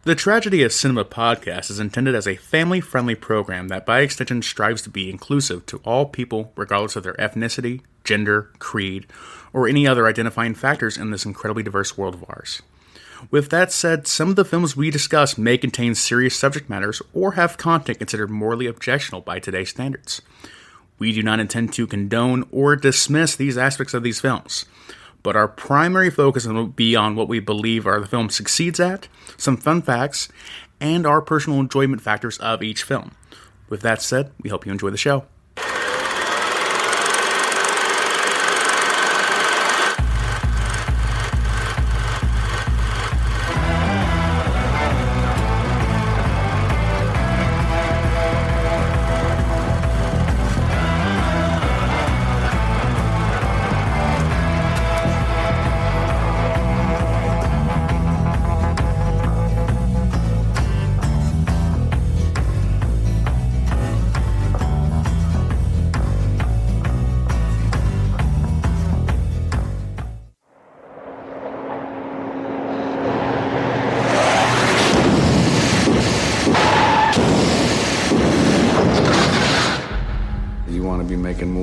The Tragedy of Cinema podcast is intended as a family-friendly program that by extension strives to be inclusive to all people regardless of their ethnicity, gender, creed, or any other identifying factors in this incredibly diverse world of ours. With that said, some of the films we discuss may contain serious subject matters or have content considered morally objectionable by today's standards. We do not intend to condone or dismiss these aspects of these films, but our primary focus will be on what we believe the film succeeds at, some fun facts, and our personal enjoyment factors of each film. With that said, we hope you enjoy the show.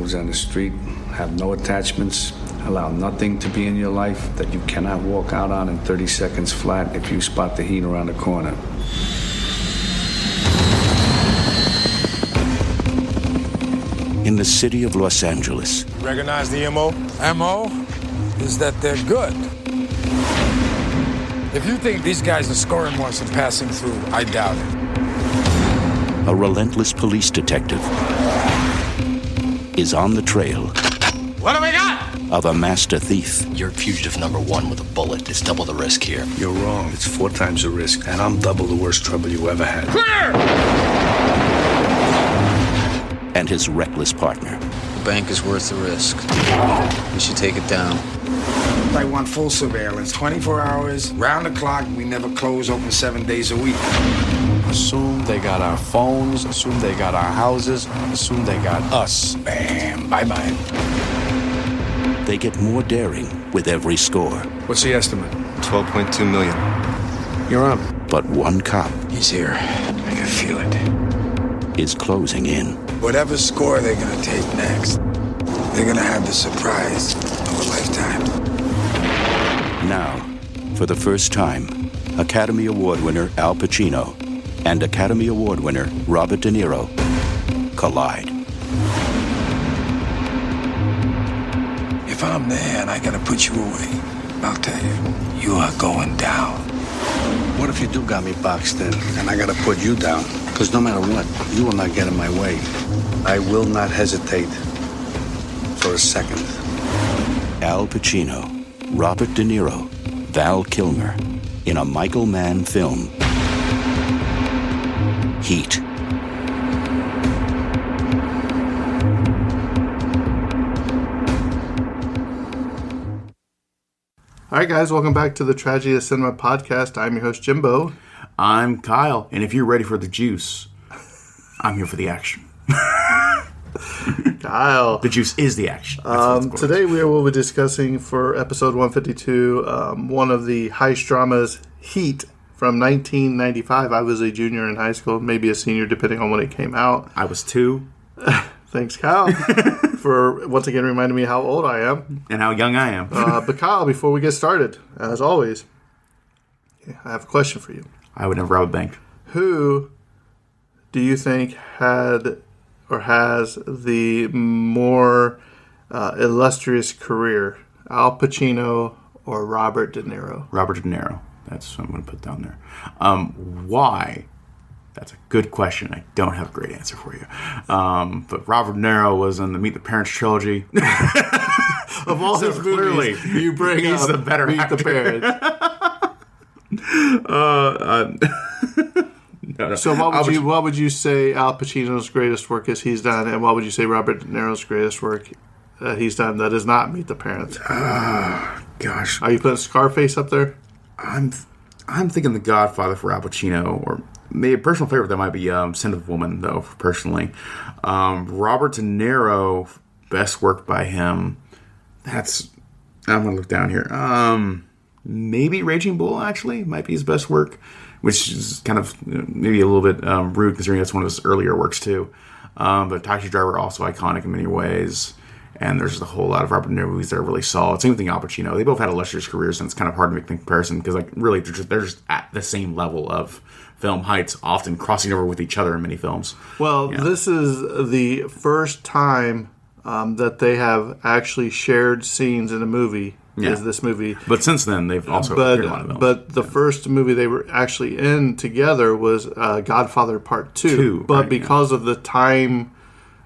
On the street, have no attachments, allow nothing to be in your life that you cannot walk out on in 30 seconds flat if you spot the heat around the corner. In the city of Los Angeles. Recognize the MO? MO is that they're good. If you think these guys are scoring once and passing through, I doubt it. A relentless police detective is on the trail. What do we got? Of a master thief. You're fugitive number one with a bullet. It's double the risk here. You're wrong. It's 4 times the risk, and I'm double the worst trouble you ever had. Clear! And his reckless partner. The bank is worth the risk. We should take it down. I want full surveillance, 24 hours, round the clock. We never close, open 7 days a week. Assume they got our phones, assume they got our houses, assume they got us. Bam, bye-bye. They get more daring with every score. What's the estimate? 12.2 million. You're on. But one cop He's here. I can feel it. is closing in. Whatever score they're gonna take next, they're gonna have the surprise of a lifetime. Now, for the first time, Academy Award winner Al Pacino and Academy Award winner Robert De Niro collide. If I'm there and I gotta put you away, I'll tell you, you are going down. What if you do got me boxed in, and I gotta put you down? Because no matter what, you will not get in my way. I will not hesitate for a second. Al Pacino, Robert De Niro, Val Kilmer in a Michael Mann film. Heat. All right, guys, welcome back to the Tragedy of Cinema podcast. I'm your host, Jimbo. I'm Kyle, and if you're ready for the juice, I'm here for the action. Kyle. The juice is the action. Today we will be discussing for episode 152 one of the heist dramas, Heat, from 1995. I was a junior in high school, maybe a senior, depending on when it came out. I was 2. Thanks, Kyle, for once again reminding me how old I am. And how young I am. But Kyle, before we get started, as always, I have a question for you. I would never rob a bank. Who do you think had or has the more illustrious career, Al Pacino or Robert De Niro? Robert De Niro. That's what I'm going to put down there. Why? That's a good question. I don't have a great answer for you. But Robert De Niro was in the Meet the Parents trilogy. Of all his movies, you bring he's up the better Meet actor. the Parents. No. So what would you say Al Pacino's greatest work is he's done, and what would you say Robert De Niro's greatest work he's done that is not Meet the Parents? Gosh. Are you putting Scarface up there? I'm thinking The Godfather for Al Pacino, or maybe a personal favorite that might be Scent of Woman, though, personally. Robert De Niro, best work by him. I'm going to look down here. maybe Raging Bull, actually, might be his best work, which is kind of maybe a little bit rude considering that's one of his earlier works, too. But Taxi Driver, also iconic in many ways. And there's a whole lot of Robert De Niro movies that are really solid. Same thing, Al Pacino. They both had illustrious careers, and it's kind of hard to make the comparison because, like, really, they're just at the same level of film heights, often crossing over with each other in many films. Well, this is the first time that they have actually shared scenes in a movie. Is this movie? But since then, they've also appeared in a lot of films. But the first movie they were actually in together was Godfather Part 2. But because of the time,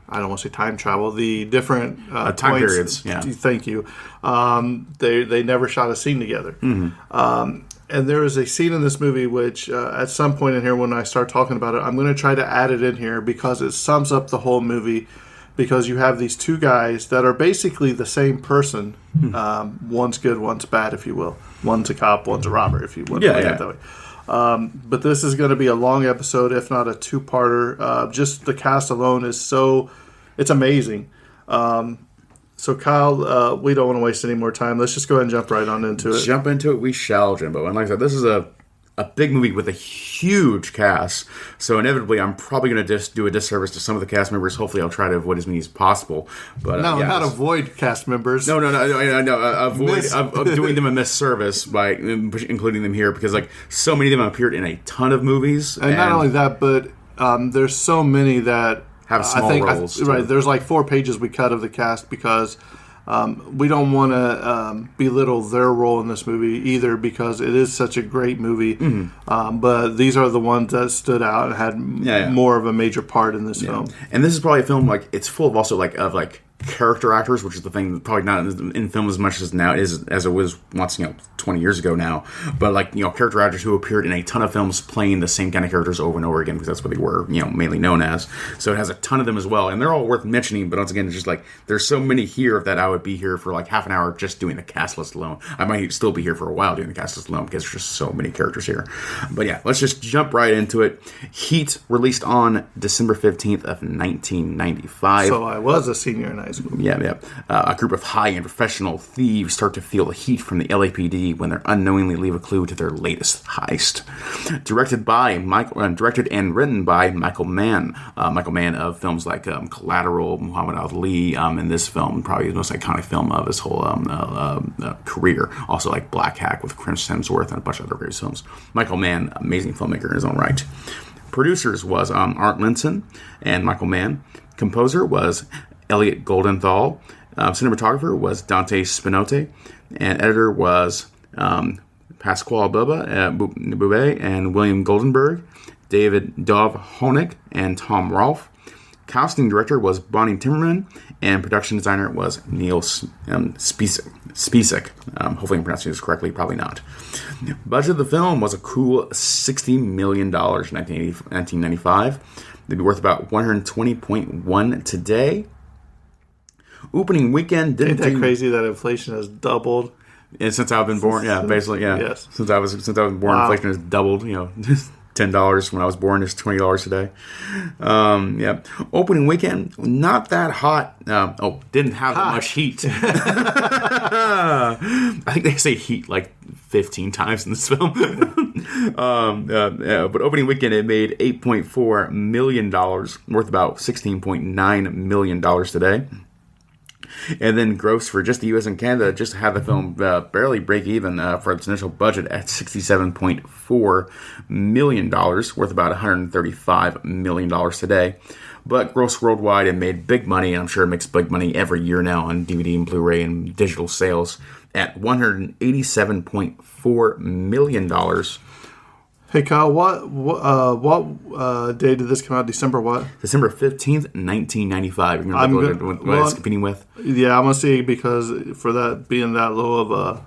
I don't want to say time travel, the different time periods. Yeah. Thank you. They never shot a scene together. Mm-hmm. And there is a scene in this movie which, at some point in here, when I start talking about it, I'm going to try to add it in here because it sums up the whole movie. Because you have these two guys that are basically the same person. One's good, one's bad, if you will. One's a cop, one's a robber, if you will. That way. But this is going to be a long episode, if not a two-parter. Just the cast alone is it's amazing. So, Kyle, we don't want to waste any more time. Let's just go ahead and jump right on into it. Jump into it, we shall, Jimbo. And like I said, this is a big movie with a huge cast. So inevitably, I'm probably going to just do a disservice to some of the cast members. Hopefully, I'll try to avoid as many as possible. But not avoid cast members. No. Avoid doing them a misservice by including them here because like so many of them appeared in a ton of movies. And not only that, but there's so many that have small roles. Right. There's like 4 pages we cut of the cast because we don't want to belittle their role in this movie either because it is such a great movie. Mm-hmm. But these are the ones that stood out and had more of a major part in this film. And this is probably a film like it's full of also like character actors, which is the thing probably not in film as much as now as it was once 20 years ago now, but like character actors who appeared in a ton of films playing the same kind of characters over and over again because that's what they were mainly known as. So it has a ton of them as well, and they're all worth mentioning. But once again, it's just like there's so many here that I would be here for like half an hour just doing the cast list alone. I might still be here for a while doing the cast list alone because there's just so many characters here. But yeah, let's just jump right into it. Heat released on December 15th of 1995. So I was a senior in high school. Yeah. A group of high-end professional thieves start to feel the heat from the LAPD when they unknowingly leave a clue to their latest heist. Directed and written by Michael Mann. Michael Mann of films like Collateral, Muhammad Ali, and this film, probably the most iconic film of his whole career. Also like Black Hack with Chris Hemsworth and a bunch of other great films. Michael Mann, amazing filmmaker in his own right. Producers was Art Linson and Michael Mann. Composer was Elliot Goldenthal. Cinematographer was Dante Spinotti. And editor was Pasquale Bube and William Goldenberg, David Dov Honig, and Tom Rolfe. Casting director was Bonnie Timmerman, and production designer was Neil Spisak. Hopefully I'm pronouncing this correctly, probably not. Budget of the film was a cool $60 million in 1995. They'd be worth about $120.1 today. Opening weekend didn't. Ain't that crazy that inflation has doubled? And since I've been born, basically. Yes. Since I was born, inflation has doubled. $10 when I was born is $20 today. Opening weekend, not that hot. Didn't have that much heat. I think they say heat like 15 times in this film. But opening weekend, it made $8.4 million, worth about $16.9 million today. And then gross for just the U.S. and Canada, just had the film barely break even for its initial budget at $67.4 million, worth about $135 million today. But gross worldwide, it made big money, and I'm sure it makes big money every year now on DVD and Blu-ray and digital sales at $187.4 million. Hey Kyle, what day did this come out? December what? December 15th, 1995. You're going to look at what it's competing with? Yeah, I'm going to see because for that being that low of a...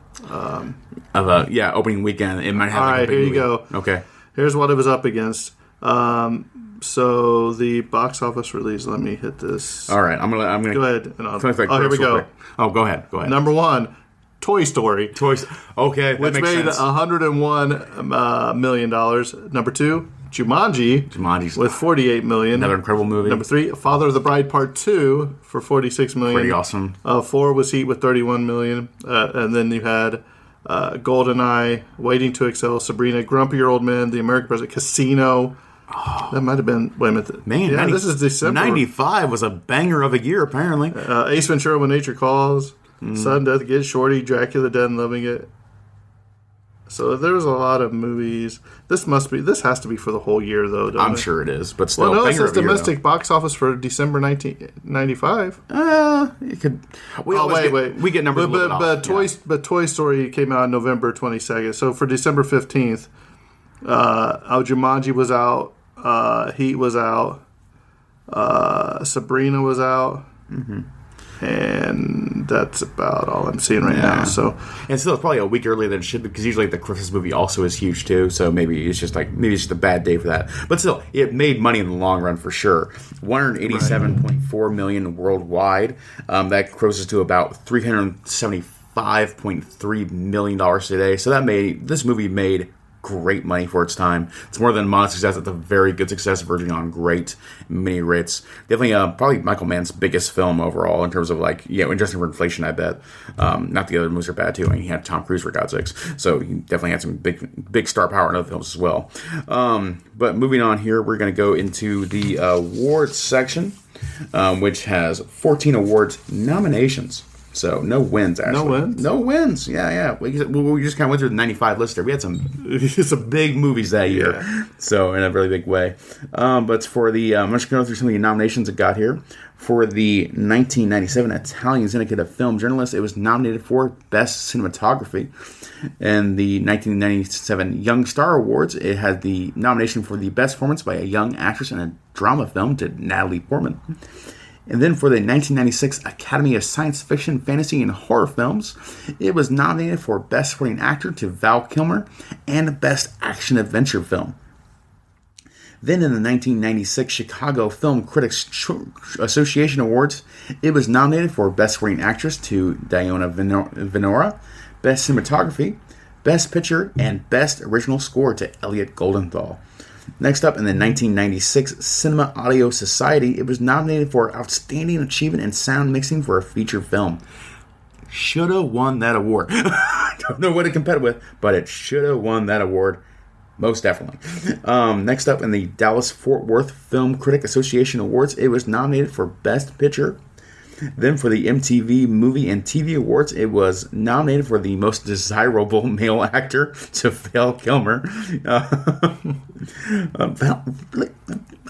opening weekend, it might have all like right, a big here movie. you go. Okay. Here's what it was up against. So the box office release, let me hit this. All right, I'm gonna go ahead. And here we go. Oh, go ahead. Number 1. Toy Story. Okay, which made $101 million. Number 2, Jumanji with $48 million. Another incredible movie. Number 3, Father of the Bride Part 2 for $46 million. Pretty awesome. 4 was Heat with $31 million. And then you had GoldenEye, Waiting to Excel, Sabrina, Grumpy Your Old Men, The American President, Casino. That might have been. Wait a minute. Man, yeah, this is December. 95 was a banger of a year, apparently. Ace Ventura: When Nature Calls, Sudden Death, Get Shorty, Dracula Dead and Loving It. So there's a lot of movies. This has to be for the whole year, though. I'm sure it is, but still. Well, no, it banger says of a year, domestic box office for December 1995. It could. Wait. We get numbers. But Toy Story came out on November 22nd. So for December 15th, Jumanji was out. Heat was out. Sabrina was out. Mm-hmm. And that's about all I'm seeing right now. So, and still, it's probably a week earlier than it should be, because usually the Christmas movie also is huge too. So maybe it's just a bad day for that. But still, it made money in the long run for sure. $187.4 million worldwide. That grosses to about $375.3 million today. So this movie made great money for its time. It's more than modest success. It's a very good success, verging on great, many rates. Definitely, probably Michael Mann's biggest film overall in terms of adjusting for inflation. I bet. Not the other movies are bad too. I mean, he had Tom Cruise for God's sakes, so he definitely had some big star power in other films as well. But moving on here, we're going to go into the awards section, which has 14 awards nominations. So, no wins, actually. No wins? Yeah. We just kind of went through the 95 list there. We had some big movies that year. Yeah. So, in a really big way. But for the... I'm just going to go through some of the nominations it got here. For the 1997 Italian Syndicate of Film Journalists, it was nominated for Best Cinematography. And the 1997 Young Star Awards, it had the nomination for the Best Performance by a Young Actress in a Drama Film to Natalie Portman. And then for the 1996 Academy of Science Fiction, Fantasy, and Horror Films, it was nominated for Best Supporting Actor to Val Kilmer and Best Action Adventure Film. Then in the 1996 Chicago Film Critics Association Awards, it was nominated for Best Supporting Actress to Diana Venora, Best Cinematography, Best Picture, and Best Original Score to Elliot Goldenthal. Next up, in the 1996 Cinema Audio Society, it was nominated for Outstanding Achievement in Sound Mixing for a Feature Film. Should have won that award. I don't know what it competed with, but it should have won that award. Most definitely. Next up, in the Dallas-Fort Worth Film Critic Association Awards, it was nominated for Best Picture. Then for the MTV Movie and TV Awards, it was nominated for the Most Desirable Male Actor to Val Kilmer.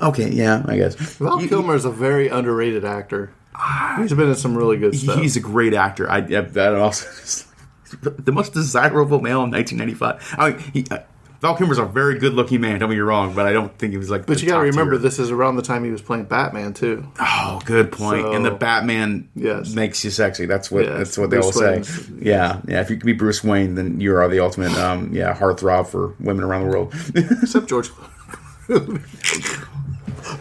Okay, yeah, I guess. Val Kilmer is a very underrated actor. He's been in some really good stuff. He's a great actor. That also is the Most Desirable Male in 1995. I mean, Val Kilmer's a very good-looking man. Don't get me wrong, but I don't think he was like. But you got to remember, this is around the time he was playing Batman too. Oh, good point. So, and the Batman makes you sexy. That's what they all say. Yeah. If you can be Bruce Wayne, then you are the ultimate heartthrob for women around the world. Except George.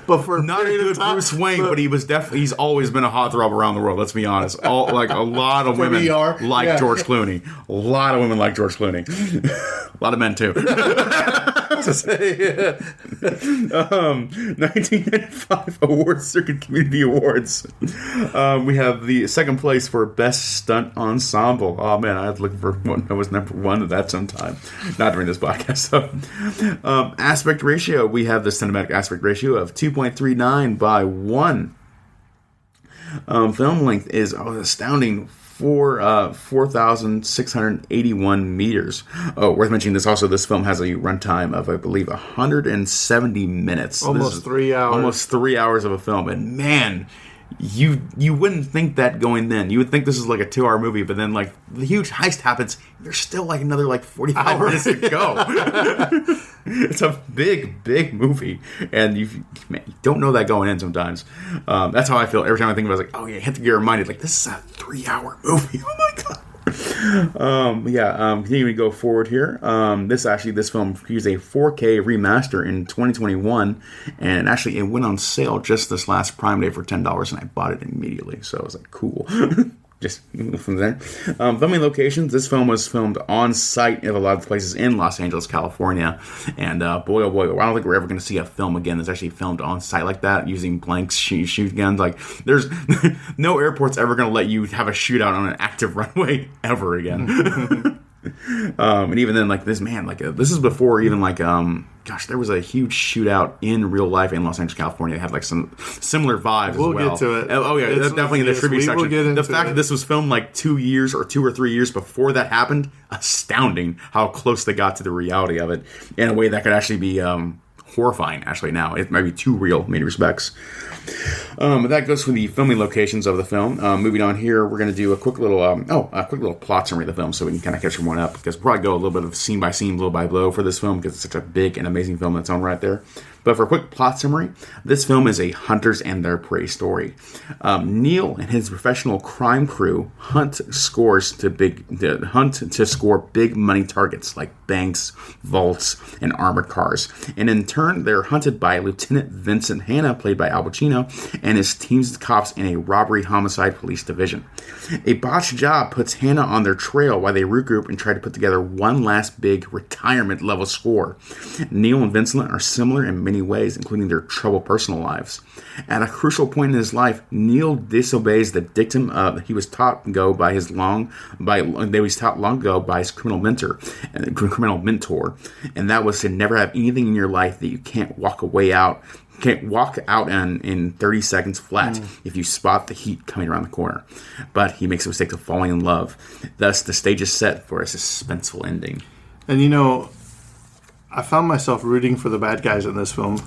But for not a good Bruce Wayne, but he's always been a heartthrob around the world. Let's be honest. A lot of women like George Clooney. A lot of women like George Clooney. A lot of men too. 1995 Awards Circuit Community Awards. We have the second place for Best Stunt Ensemble. Oh man, I had to look for one that was number one of that sometime. Not during this podcast. So, aspect ratio. We have the cinematic aspect ratio of 2.39 by 1. Film length is astounding. 4,681 meters. Oh, worth mentioning this also, this film has a runtime of, I believe, 170 minutes. Almost 3 hours. Almost 3 hours of a film. And man, you wouldn't think that going then. You would think this is like a 2-hour movie, but then like the huge heist happens, there's still like another like 45 minutes to go. It's a big movie, and you don't know that going in sometimes. That's how I feel every time I think about it. Like, oh yeah, you have to get reminded, like, this is a 3-hour movie. Oh my god. Continuing to go forward here. This film used a 4K remaster in 2021, and actually it went on sale just this last Prime Day for $10, and I bought it immediately. So I was like, cool. Just from there. Filming locations. This film was filmed on site at a lot of places in Los Angeles, California. And boy, oh boy, I don't think we're ever going to see a film again that's actually filmed on site like that using blanks, shoot guns. Like, there's no airport's ever going to let you have a shootout on an active runway ever again. And even then, like this man, like this is before even like there was a huge shootout in real life in Los Angeles, California. It had like some similar vibes. We'll as well. Get to it. Oh yeah, that's definitely in the tribute section. The fact that this was filmed like 2 or 3 years before that happened, astounding how close they got to the reality of it in a way that could actually be horrifying. Actually, now it might be too real in many respects. That goes for the filming locations of the film. Moving on here, we're going to do a quick little plot summary of the film, so we can kind of catch everyone up. Because we'll probably go a little bit of scene by scene, blow by blow for this film, because it's such a big and amazing film in its own right there. But for a quick plot summary, this film is a hunters and their prey story. Neil and his professional crime crew hunt to score big money targets like banks, vaults, and armored cars. And in turn, they're hunted by Lieutenant Vincent Hanna, played by Al Pacino, and his teams of cops in a robbery homicide police division. A botched job puts Hanna on their trail while they regroup and try to put together one last big retirement level score. Neil and Vincent are similar in many ways, including their troubled personal lives. At a crucial point in his life, Neil disobeys the dictum he was taught long ago by his criminal mentor, and that was to never have anything in your life that you can't walk out in 30 seconds flat if you spot the heat coming around the corner. But he makes a mistake of falling in love. Thus, the stage is set for a suspenseful ending. And I found myself rooting for the bad guys in this film.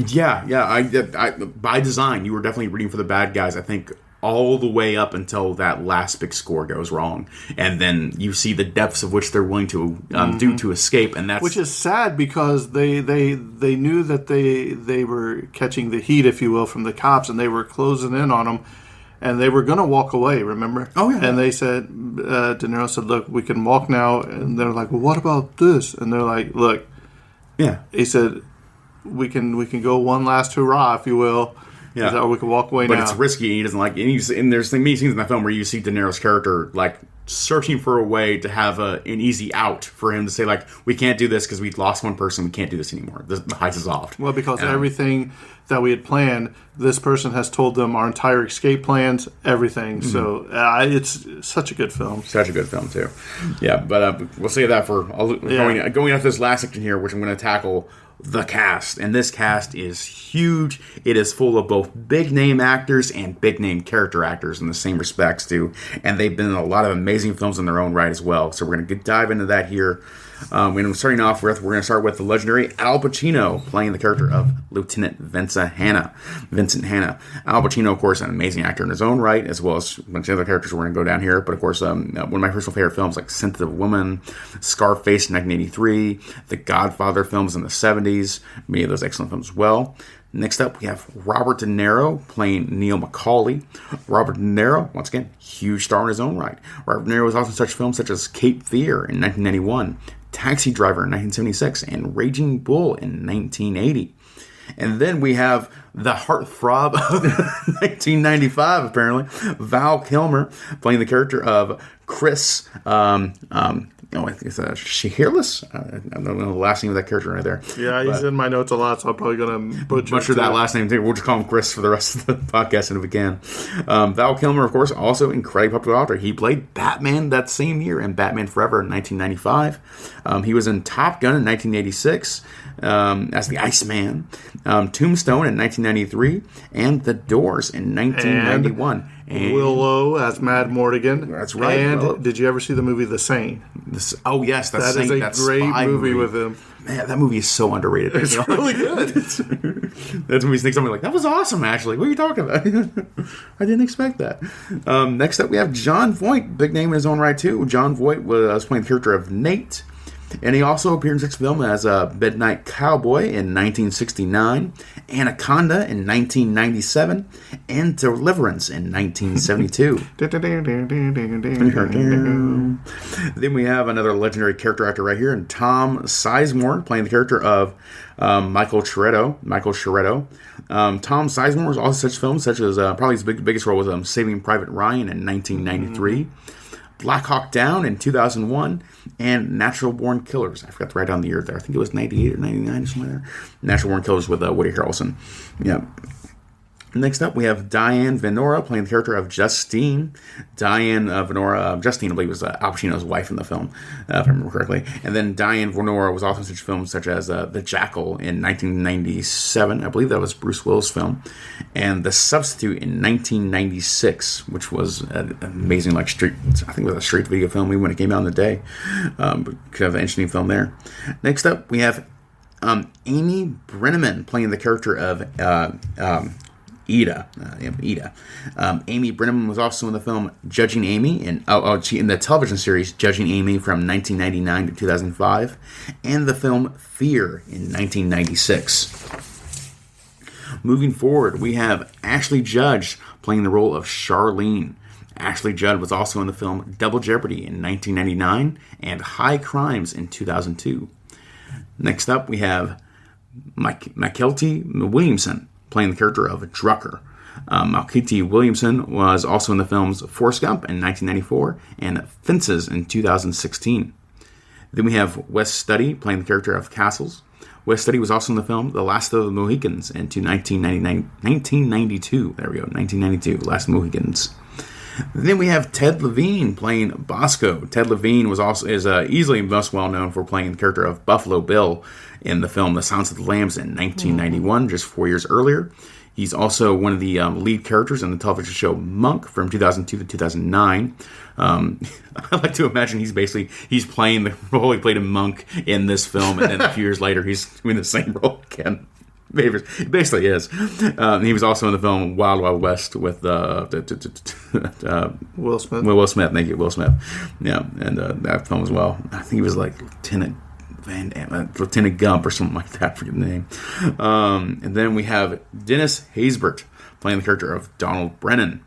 Yeah. I by design, you were definitely rooting for the bad guys. I think all the way up until that last big score goes wrong, and then you see the depths of which they're willing to do to escape, and that's which is sad because they knew that they were catching the heat, if you will, from the cops, and they were closing in on them, and they were going to walk away. Remember? Oh yeah. And they said, De Niro said, "Look, we can walk now," and they're like, "Well, what about this?" And they're like, "Look," yeah. He said, "We can go one last hurrah, if you will." Yeah, or we could walk away now. But it's risky. And he doesn't like. And there's many scenes in the film where you see De Niro's character like searching for a way to have an easy out for him to say like, we can't do this because we lost one person. We can't do this anymore. The heist is off. Well, because everything that we had planned, this person has told them our entire escape plans, everything. Mm-hmm. So it's such a good film. Such a good film too. Yeah, but we'll save that for going after this last section here, which I'm going to tackle. The cast, and this cast is huge. It is full of both big name actors and big name character actors in the same respects too, and they've been in a lot of amazing films in their own right as well. So we're going to dive into that here. And starting off with, we're going to start with the legendary Al Pacino playing the character of Lieutenant Vincent Hanna. Al Pacino, of course, an amazing actor in his own right, as well as a bunch of other characters we're going to go down here. But of course, one of my personal favorite films like Sensitive Woman, Scarface in 1983, the Godfather films in the 70s, many of those excellent films as well. Next up, we have Robert De Niro playing Neil McCauley. Robert De Niro, once again, huge star in his own right. Robert De Niro was also in such films such as Cape Fear in 1991, Taxi Driver in 1976, and Raging Bull in 1980. And then we have the heartthrob of 1995, apparently, Val Kilmer playing the character of Chris. It's Shearless. I don't know the last name of that character right there. Yeah, he's in my notes a lot, so I'm probably going to butcher that last name too. We'll just call him Chris for the rest of the podcast, and if we can. Val Kilmer, of course, also incredibly popular actor. He played Batman that same year in Batman Forever in 1995. He was in Top Gun in 1986 as the Iceman, Tombstone in 1993, and The Doors in 1991. And Willow as Mad Mortigan. That's right. And Willow. Did you ever see the movie The Saint? Oh, yes. That is a great movie with him. Man, that movie is so underrated. It's really good. That's when we think something like, that was awesome, actually. What are you talking about? I didn't expect that. Next up, we have Jon Voight. Big name in his own right, too. Jon Voight was playing the character of Nate. And he also appeared in such film as Midnight Cowboy in 1969, Anaconda in 1997, and Deliverance in 1972. Then we have another legendary character actor right here, and Tom Sizemore playing the character of Michael Chiaretto. Tom Sizemore was also such films such as probably his biggest role was Saving Private Ryan in 1993. Black Hawk Down in 2001, and Natural Born Killers. I forgot to write down the year there. I think it was 98 or 99 or something like that. Natural Born Killers with Woody Harrelson. Yeah. Next up, we have Diane Venora playing the character of Justine. Diane Venora, Justine, I believe, was Al Pacino's wife in the film, if I remember correctly. And then Diane Venora was also in such films such as The Jackal in 1997. I believe that was Bruce Willis' film. And The Substitute in 1996, which was an amazing, I think it was a straight video film when it came out in the day. Kind of an interesting film there. Next up, we have Amy Brenneman playing the character of Ida. Amy Brenneman was also in the film Judging Amy, in the television series Judging Amy from 1999 to 2005, and the film Fear in 1996. Moving forward, we have Ashley Judd playing the role of Charlene. Ashley Judd was also in the film Double Jeopardy in 1999 and High Crimes in 2002. Next up, we have Mykelti Williamson playing the character of Drucker. Mykelti Williamson was also in the films Forrest Gump in 1994 and Fences in 2016. Then we have Wes Studi playing the character of Castles. Wes Studi was also in the film The Last of the Mohicans in 1992. There we go, 1992, Last Mohicans. Then we have Ted Levine playing Bosco. Ted Levine is easily most well known for playing the character of Buffalo Bill in the film The Silence of the Lambs in 1991, just 4 years earlier. He's also one of the lead characters in the television show Monk from 2002 to 2009. I like to imagine he's playing the role he played in Monk in this film, and then a few years later he's doing the same role again. He basically is. He was also in the film Wild Wild West with Will Smith. Will Smith, thank you, Will Smith. Yeah, and that film as well. I think he was like Lieutenant Gump or something like that. I forget the name. And then we have Dennis Haysbert playing the character of Donald Brennan.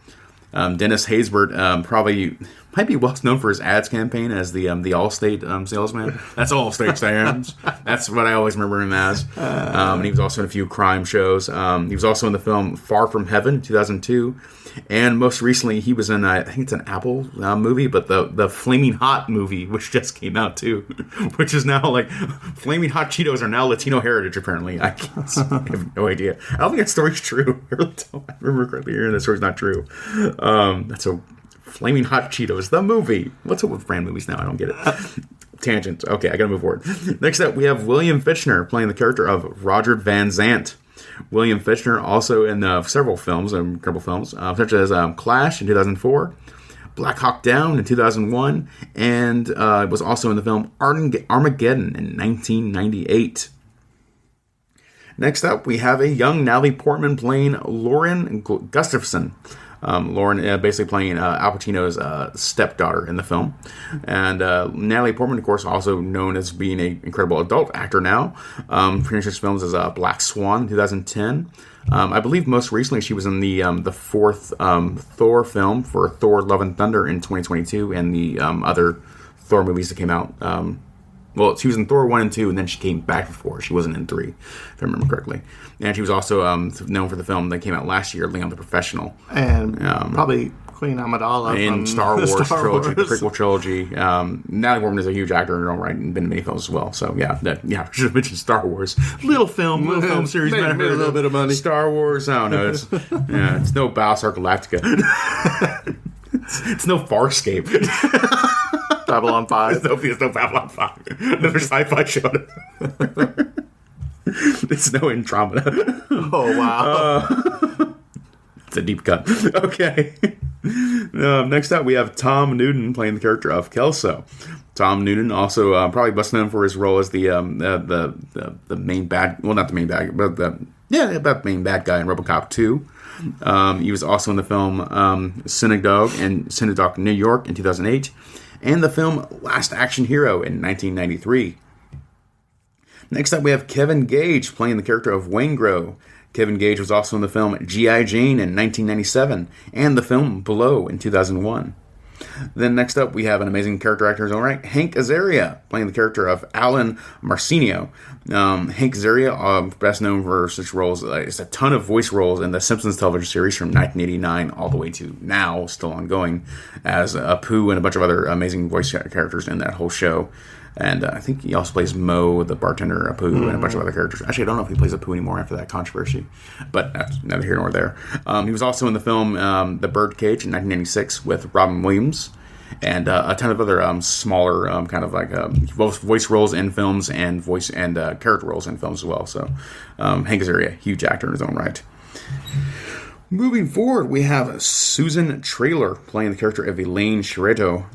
Dennis Haysbert probably might be well known for his ads campaign as the Allstate salesman. That's Allstate stands. That's what I always remember him as. And he was also in a few crime shows. He was also in the film Far From Heaven, 2002. And most recently, he was in, I think it's an Apple movie, but the Flaming Hot movie, which just came out too, which is now like, Flaming Hot Cheetos are now Latino heritage, apparently. I have no idea. I don't think that story's true. I really don't. I remember correctly hearing that story's not true. That's a Flaming Hot Cheetos, the movie. What's up with brand movies now? I don't get it. Tangent. Okay, I gotta move forward. Next up, we have William Fichtner playing the character of Roger Van Zant. William Fichtner also in several films, incredible films, such as Clash in 2004, Black Hawk Down in 2001, and was also in the film Armageddon in 1998. Next up, we have a young Natalie Portman playing Lauren Gustafson. Lauren basically playing Al Pacino's stepdaughter in the film. And Natalie Portman, of course, also known as being an incredible adult actor now. Finished films as Black Swan in 2010. I believe most recently she was in the fourth Thor film for Thor Love and Thunder in 2022 and the other Thor movies that came out. Well, she was in Thor 1 and 2, and then she came back for 4. She wasn't in 3, if I remember correctly. And she was also known for the film that came out last year, Leon the Professional. And probably Queen Amidala in Star Wars trilogy, the prequel trilogy. Natalie Portman is a huge actor in her own right and been in many films as well. So, I should have mentioned Star Wars. Little film series. Made a little bit of money. Star Wars, I don't know. It's no Battlestar Galactica. it's no Farscape. Babylon 5. There's no Babylon 5. Another sci-fi show. It's no Andromeda. Oh, wow. It's a deep cut. Okay. Next up, we have Tom Newton playing the character of Kelso. Tom Newton also probably best known for his role as the main bad... Well, not the main bad... But about the main bad guy in RoboCop 2. He was also in the film Synagogue, New York in 2008. And the film Last Action Hero in 1993. Next up, we have Kevin Gage playing the character of Waingro. Kevin Gage was also in the film G.I. Jane in 1997 and the film Below in 2001. Then next up, we have an amazing character actor in his own right, Hank Azaria, playing the character of Alan Marcinio. Hank Azaria, best known for such roles, it's a ton of voice roles in the Simpsons television series from 1989 all the way to now, still ongoing, as Apu and a bunch of other amazing voice characters in that whole show. And I think he also plays Mo, the bartender, Apu, and a bunch of other characters. Actually, I don't know if he plays Apu anymore after that controversy, but that's neither here nor there. He was also in the film The Birdcage in 1996 with Robin Williams, and a ton of other smaller kind of like both voice roles in films and voice and character roles in films as well. So Hank Azaria, huge actor in his own right. Moving forward, we have Susan Traylor playing the character of Elaine Chireto.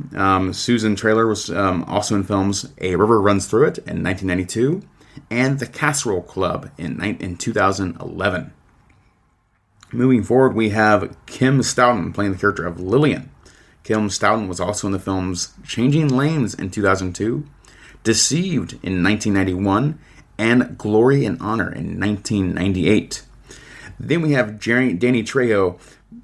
Susan Traylor was also in films A River Runs Through It in 1992 and The Casserole Club in 2011. Moving forward, we have Kim Stoughton playing the character of Lillian. Kim Stoughton was also in the films Changing Lanes in 2002, Deceived in 1991, and Glory and Honor in 1998. Then we have Danny Trejo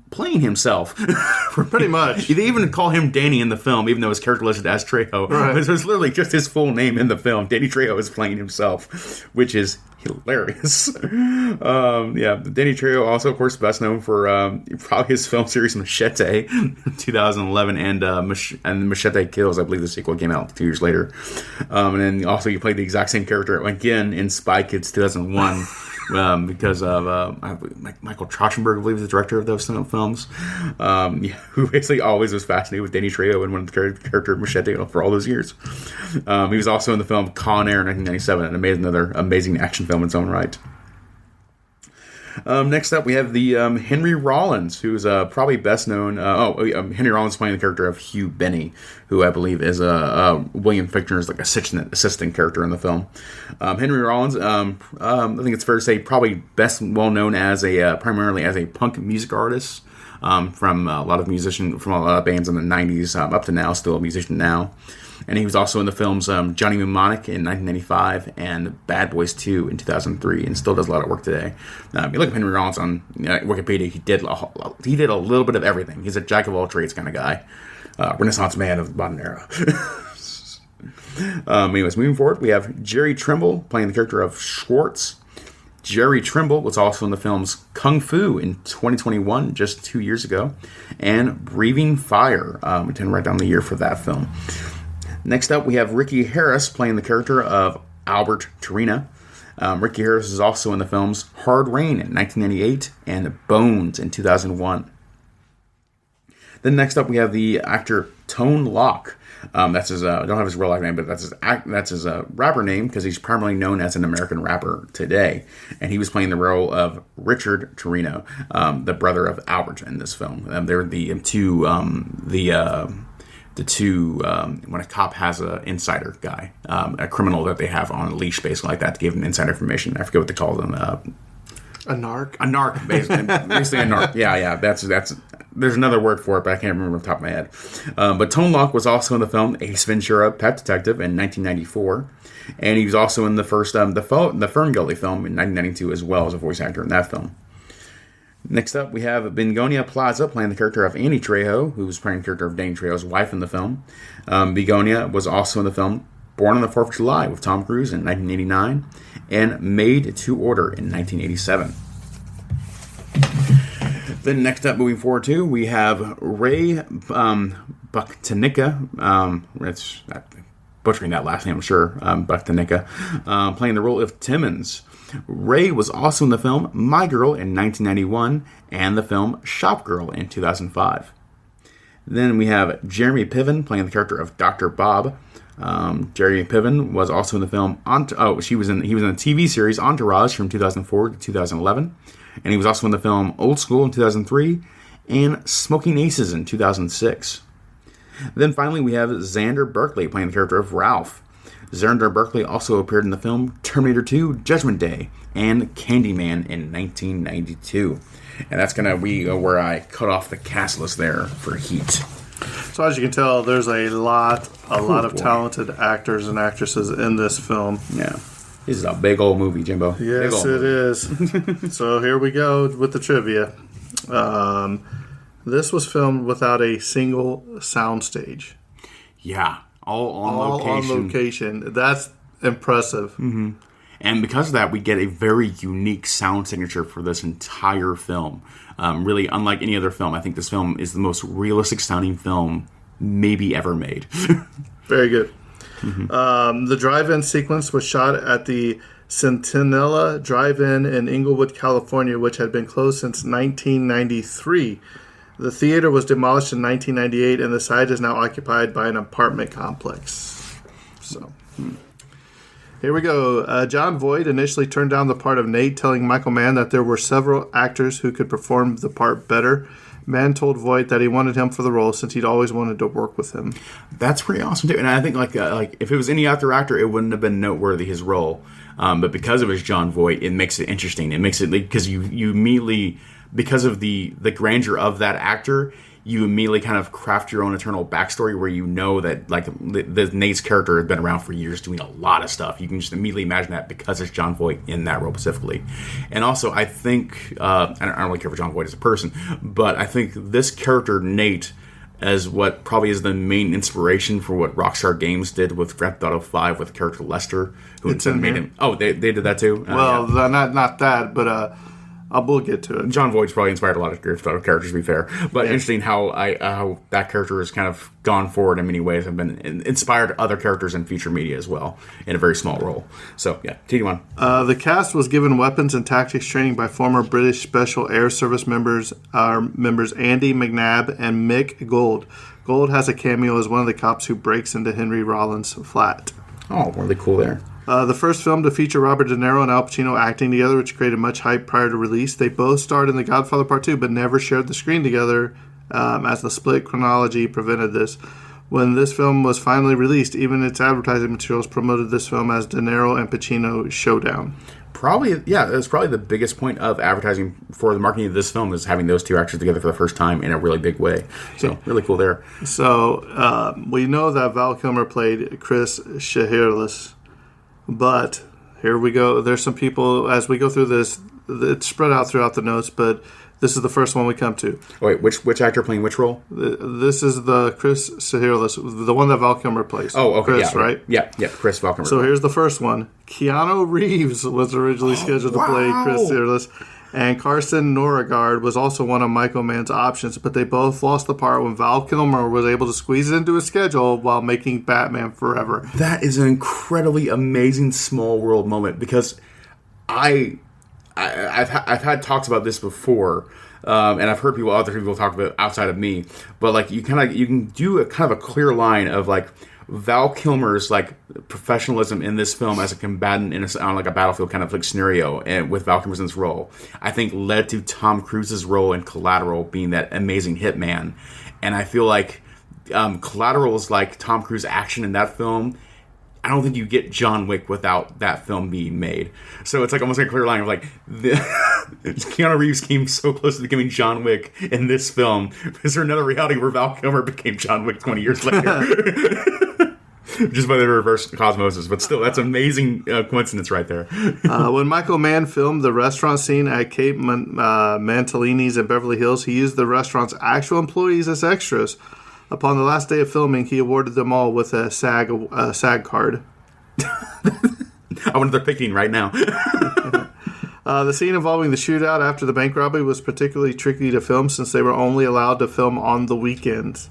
playing himself. Pretty much. They even call him Danny in the film, even though his character listed as Trejo. Right. It's literally just his full name in the film. Danny Trejo is playing himself, which is hilarious. Danny Trejo also, of course, best known for probably his film series Machete, 2011, and Machete Kills. I believe the sequel came out 2 years later. And then also he played the exact same character again in Spy Kids 2001. Because of Michael Trachtenberg, I believe, is the director of those films, who basically always was fascinated with Danny Trejo and one of the character of Machete for all those years. He was also in the film Con Air in 1997, and another amazing action film in its own right. Next up, we have the Henry Rollins, who's probably best known. Henry Rollins playing the character of Hugh Benny, who I believe is William Fichtner's like assistant character in the film. Henry Rollins, I think it's fair to say, probably best well known as primarily as a punk music artist. From a lot of bands in the 90s up to now, still a musician now. And he was also in the films Johnny Mnemonic in 1995 and Bad Boys 2 in 2003, and still does a lot of work today. You look at Henry Rollins on Wikipedia, he did a little bit of everything. He's a jack of all trades kind of guy. Renaissance man of the modern era. Anyways, moving forward, we have Jerry Trimble playing the character of Schwartz. Jerry Trimble was also in the films Kung Fu in 2021, just 2 years ago, and Breathing Fire. I didn't write down the year for that film. Next up, we have Ricky Harris playing the character of Albert Torina. Ricky Harris is also in the films Hard Rain in 1998 and Bones in 2001. Then next up, we have the actor Tone Loc. That's his. I don't have his real life name, but that's his rapper name because he's primarily known as an American rapper today. And he was playing the role of Richard Torino, the brother of Albert in this film. They're the two when a cop has an insider guy, a criminal that they have on a leash, basically like that, to give them inside information. I forget what they call them. A narc? A narc, basically a narc. Yeah. That's. There's another word for it, but I can't remember off the top of my head. But Tone Loc was also in the film Ace Ventura: Pet Detective in 1994, and he was also in the first the Ferngully film in 1992 as well as a voice actor in that film. Next up, we have Begonia Plaza playing the character of Annie Trejo, who was playing the character of Danny Trejo's wife in the film. Begonia was also in the film Born on the 4th of July with Tom Cruise in 1989 and Made to Order in 1987. Then next up, moving forward too, we have Ray Buchtanica. It's butchering that last name, I'm sure. Buchtanica, playing the role of Timmons. Ray was also in the film My Girl in 1991 and the film Shop Girl in 2005. Then we have Jeremy Piven playing the character of Dr. Bob. Jeremy Piven was also in the film. He was in the TV series Entourage from 2004 to 2011, and he was also in the film Old School in 2003 and Smoking Aces in 2006. Then finally we have Xander Berkeley playing the character of Ralph. Xander Berkeley also appeared in the film Terminator 2: Judgment Day and Candyman in 1992. And that's going to be where I cut off the cast list there for Heat. So as you can tell, there's a lot of talented actors and actresses in this film. Yeah. This is a big old movie, Jimbo. Yes, it is. So here we go with the trivia. This was filmed without a single soundstage. Yeah. All on location. That's impressive. Mm-hmm. And because of that, we get a very unique sound signature for this entire film. Really, unlike any other film, I think this film is the most realistic sounding film maybe ever made. Very good. The drive-in sequence was shot at the Centinela Drive-In in Inglewood, California, which had been closed since 1993. The theater was demolished in 1998, and the site is now occupied by an apartment complex. So, here we go. John Voight initially turned down the part of Nate, telling Michael Mann that there were several actors who could perform the part better. Mann told Voight that he wanted him for the role since he'd always wanted to work with him. That's pretty awesome too, and I think like if it was any other actor, it wouldn't have been noteworthy his role. But because it was John Voight, it makes it interesting. It makes it because you immediately, because of the grandeur of that actor, you immediately kind of craft your own internal backstory where you know that like the Nate's character has been around for years doing a lot of stuff. You can just immediately imagine that because it's John Voight in that role specifically. And also, I think I don't really care for John Voight as a person, but I think this character Nate as what probably is the main inspiration for what Rockstar Games did with Grand Theft Auto 5 with the character Lester, who instead made him. Oh, they did that too. Well, yeah. not that, but we'll get to it. John Voight's probably inspired a lot of Grand Theft Auto characters, to be fair. But interesting how that character has kind of gone forward in many ways and been inspired other characters in future media as well in a very small role. So, yeah, TD1. The cast was given weapons and tactics training by former British Special Air Service members Andy McNabb and Mick Gold. Gold has a cameo as one of the cops who breaks into Henry Rollins' flat. Oh, really cool there. The first film to feature Robert De Niro and Al Pacino acting together, which created much hype prior to release. They both starred in The Godfather Part 2, but never shared the screen together, as the split chronology prevented this. When this film was finally released, even its advertising materials promoted this film as De Niro and Pacino showdown. Probably, yeah, it's probably the biggest point of advertising for the marketing of this film is having those two actors together for the first time in a really big way. So, really cool there. So, we know that Val Kilmer played Chris Shiherlis. But here we go. There's some people, as we go through this, it's spread out throughout the notes, but this is the first one we come to. Oh, wait, which actor playing which role? This is the Chris Shiherlis, the one that Val Kilmer plays. Oh, okay. Chris, yeah, right? Yeah, Chris Val Kilmer. So here's the first one. Keanu Reeves was originally scheduled to play Chris Shiherlis, and Carson Norregard was also one of Michael Mann's options, but they both lost the part when Val Kilmer was able to squeeze it into his schedule while making Batman Forever. That is an incredibly amazing small world moment because I've had talks about this before, and I've heard other people talk about it outside of me, but like you can do a kind of a clear line of like Val Kilmer's like professionalism in this film as a combatant on like a battlefield kind of like scenario, and with Val Kilmer's in this role, I think led to Tom Cruise's role in Collateral being that amazing hitman. And I feel like Collateral is like Tom Cruise action in that film. I don't think you get John Wick without that film being made. So it's like almost like a clear line of like Keanu Reeves came so close to becoming John Wick in this film. Is there another reality where Val Kilmer became John Wick 20 years later? Just by the reverse cosmosis, but still, that's amazing coincidence right there. When Michael Mann filmed the restaurant scene at Cape Mantalini's in Beverly Hills, he used the restaurant's actual employees as extras. Upon the last day of filming, he awarded them all with a SAG card. I wonder if they're picking right now. The scene involving the shootout after the bank robbery was particularly tricky to film since they were only allowed to film on the weekends.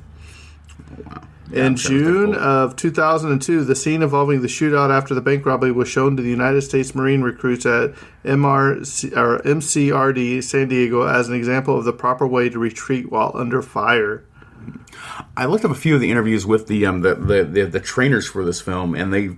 Oh, wow. Yeah, in June of 2002, the scene involving the shootout after the bank robbery was shown to the United States Marine recruits at MCRD San Diego as an example of the proper way to retreat while under fire. I looked up a few of the interviews with the trainers for this film, and they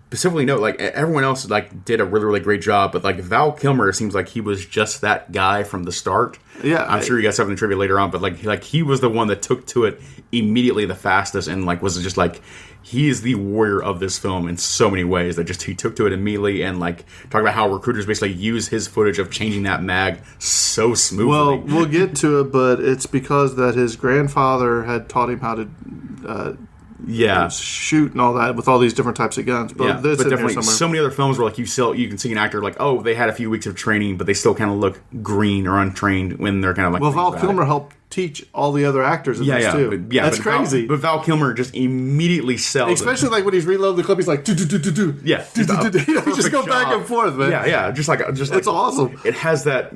specifically note like everyone else like did a really, really great job, but like Val Kilmer seems like he was just that guy from the start. Yeah, I'm sure you guys have in the trivia later on, but like he was the one that took to it immediately the fastest, and like was just like he is the warrior of this film in so many ways that just he took to it immediately, and like talk about how recruiters basically use his footage of changing that mag so smoothly. Well, we'll get to it, but it's because that his grandfather had taught him how to shoot and all that with all these different types of guns. But, but definitely so many other films where like you can see an actor like, oh, they had a few weeks of training, but they still kind of look green or untrained when they're kind of like. Well, Val Kilmer helped teach all the other actors in this too. That's crazy. But Val Kilmer just immediately sells especially like when he's reloading the clip, he's like, do. Yeah. Just go back and forth, man. Yeah. Just it's awesome. It has that,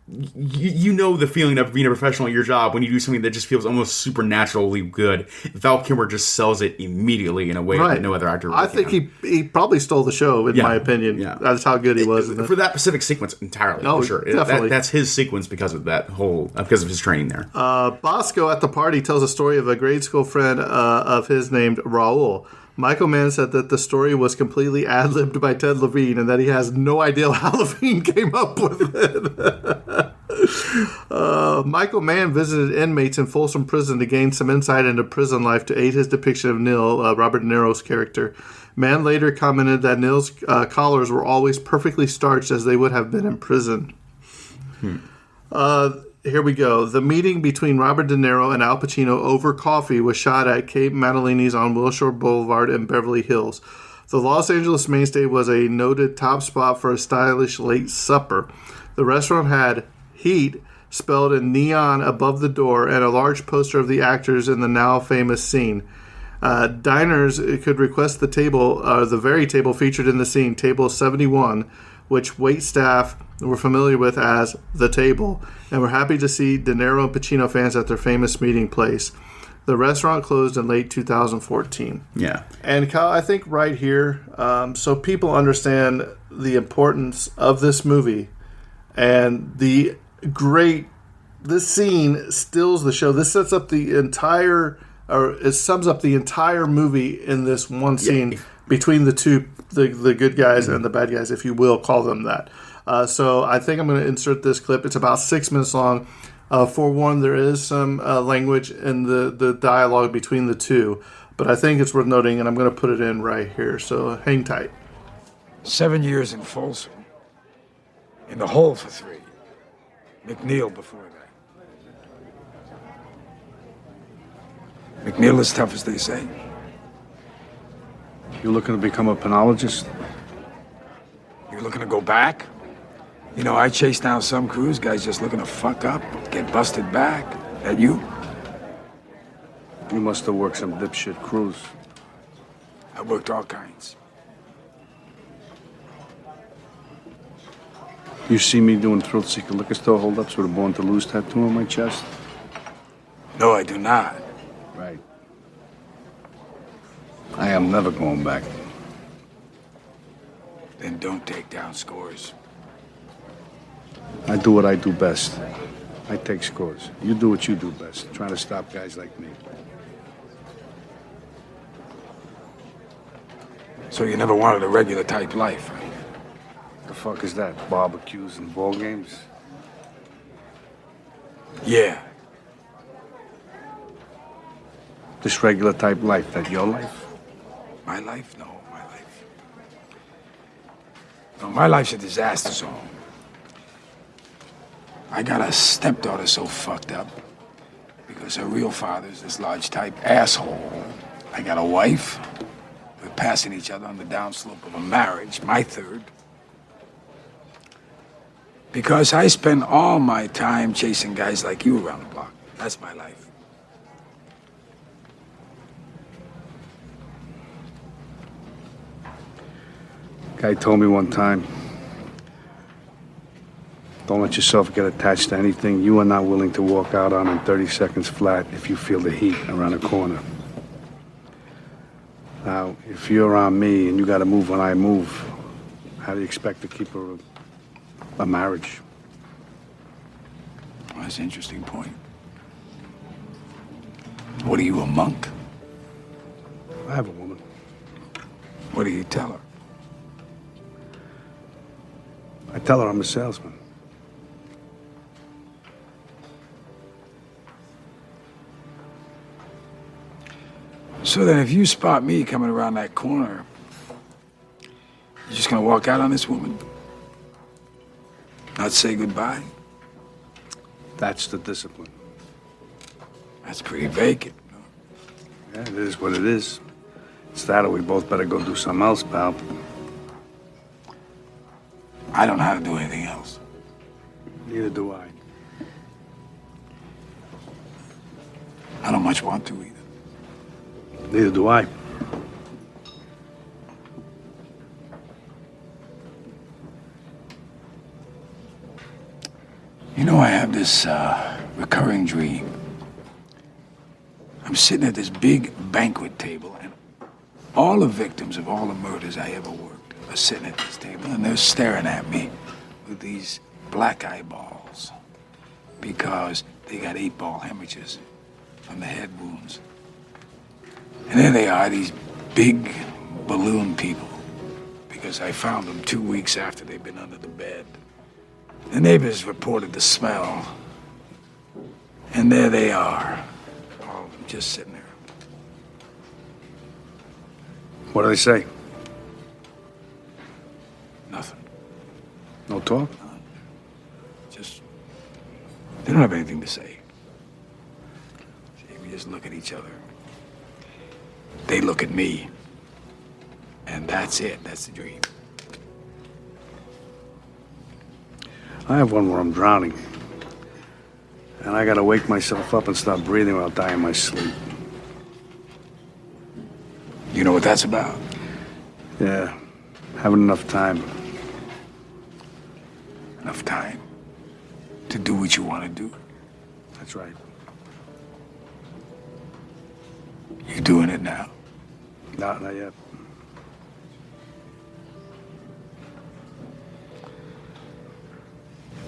you know the feeling of being a professional at your job when you do something that just feels almost supernaturally good. Val Kilmer just sells it immediately in a way that no other actor really I think he probably stole the show, in my opinion. Yeah. That's how good he was. For that specific sequence entirely, for sure. Definitely. That's his sequence because of because of his training there. Bosco at the party tells a story of a grade school friend of his named Raul. Michael Mann said that the story was completely ad-libbed by Ted Levine and that he has no idea how Levine came up with it. Michael Mann visited inmates in Folsom Prison to gain some insight into prison life to aid his depiction of Neil, Robert De Niro's character. Mann later commented that Neil's collars were always perfectly starched as they would have been in prison. Here we go. The meeting between Robert De Niro and Al Pacino over coffee was shot at Cape Madaleni's on Wilshire Boulevard in Beverly Hills. The Los Angeles mainstay was a noted top spot for a stylish late supper. The restaurant had Heat spelled in neon above the door and a large poster of the actors in the now famous scene. Diners could request the table, the very table featured in the scene, Table 71, which wait staff were familiar with as the table, and were happy to see De Niro and Pacino fans at their famous meeting place. The restaurant closed in late 2014. Yeah. And Kyle, I think right here, so people understand the importance of this movie and this scene stills the show. This sets up the entire, or it sums up the entire movie in this one scene between the two, the good guys and the bad guys, if you will call them that. So I think I'm going to insert this clip. It's about 6 minutes long. Forewarned, there is some language in the dialogue between the two, but I think it's worth noting, and I'm going to put it in right here. So hang tight. 7 years in Folsom. In the hole for 3. McNeil before that. McNeil is tough as they say. You looking to become a penologist? You looking to go back? You know, I chased down some cruise guys just looking to fuck up, get busted back. That you? You must have worked some dipshit cruise. I worked all kinds. You see me doing thrill-seeker liquor store holdups with a Born to Lose tattoo on my chest? No, I do not. Right. I am never going back. Then don't take down scores. I do what I do best. I take scores. You do what you do best, trying to stop guys like me. So you never wanted a regular type life, right? The fuck is that? Barbecues and ball games? Yeah. This regular type life, that your life? My life? No, my life. No, my life's a disaster zone. I got a stepdaughter so fucked up because her real father's this large type asshole. I got a wife. We're passing each other on the downslope of a marriage, my third. Because I spend all my time chasing guys like you around the block. That's my life. Guy told me one time, don't let yourself get attached to anything you are not willing to walk out on in 30 seconds flat if you feel the heat around a corner. Now, if you're around me and you got to move when I move, how do you expect to keep a marriage? Well, that's an interesting point. What are you, a monk? I have a woman. What do you tell her? I tell her I'm a salesman. So then if you spot me coming around that corner, you're just gonna walk out on this woman? Not say goodbye? That's the discipline. That's pretty vacant. Yeah, it is what it is. It's that or we both better go do something else, pal. I don't know how to do anything else. Neither do I. I don't much want to either. Neither do I. You know, I have this recurring dream. I'm sitting at this big banquet table, and all the victims of all the murders I ever worked are sitting at this table, and they're staring at me with these black eyeballs because they got 8-ball hemorrhages from the head wounds. And there they are, these big balloon people, because I found them 2 weeks after they'd been under the bed. The neighbors reported the smell, and there they are, all of them just sitting there. What do they say? Nothing. No talk? Just, they don't have anything to say. See, we just look at each other. They look at me. And that's it. That's the dream. I have one where I'm drowning. And I gotta wake myself up and stop breathing while I'll die in my sleep. You know what that's about? Yeah, having enough time. Enough time to do what you want to do. That's right. You're doing it now. No, not yet.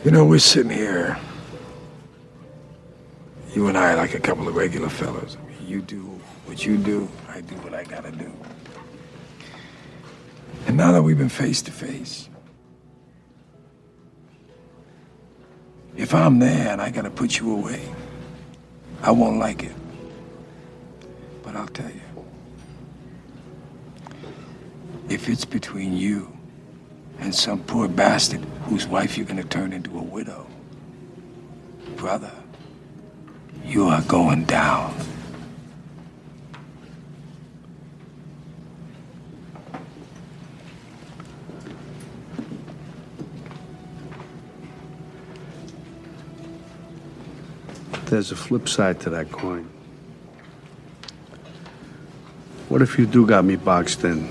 You know, we're sitting here. You and I are like a couple of regular fellas. I mean, you do what you do, I do what I gotta do. And now that we've been face to face, if I'm there and I gotta put you away, I won't like it. But I'll tell you, if it's between you and some poor bastard whose wife you're gonna turn into a widow, brother, you are going down. There's a flip side to that coin. What if you do got me boxed in?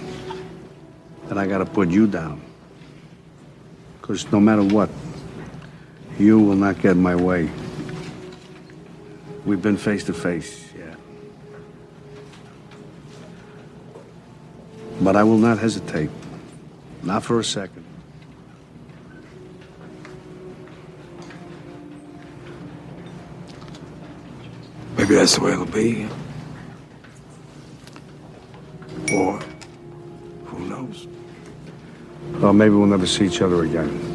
Then I gotta put you down. Because no matter what, you will not get in my way. We've been face to face, yeah. But I will not hesitate. Not for a second. Maybe that's the way it'll be. Or, who knows? Well, maybe we'll never see each other again.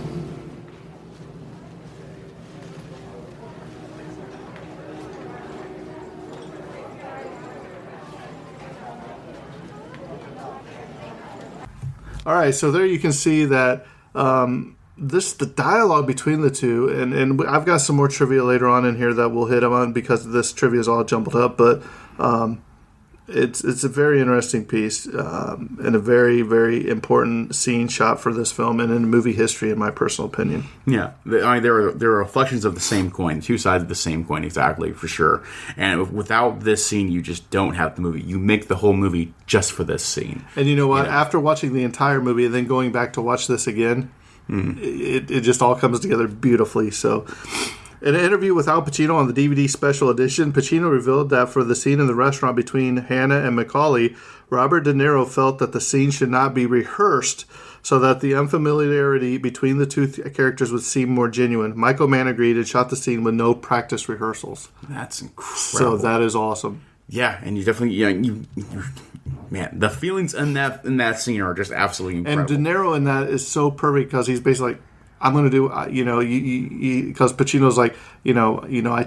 All right, so there you can see that the dialogue between the two, and I've got some more trivia later on in here that we'll hit on because this trivia is all jumbled up, but it's a very interesting piece and a very, very important scene shot for this film and in movie history, in my personal opinion. Yeah, I mean, there are reflections of the same coin, two sides of the same coin, exactly, for sure. And without this scene, you just don't have the movie. You make the whole movie just for this scene. And you know what? Yeah. After watching the entire movie and then going back to watch this again, it just all comes together beautifully. So, in an interview with Al Pacino on the DVD special edition, Pacino revealed that for the scene in the restaurant between Hannah and Macaulay, Robert De Niro felt that the scene should not be rehearsed so that the unfamiliarity between the two characters would seem more genuine. Michael Mann agreed and shot the scene with no practice rehearsals. That's incredible. So that is awesome. Yeah, and you definitely, man, the feelings in that scene are just absolutely incredible. And De Niro in that is so perfect because he's basically like, I'm going to do, because Pacino's like, I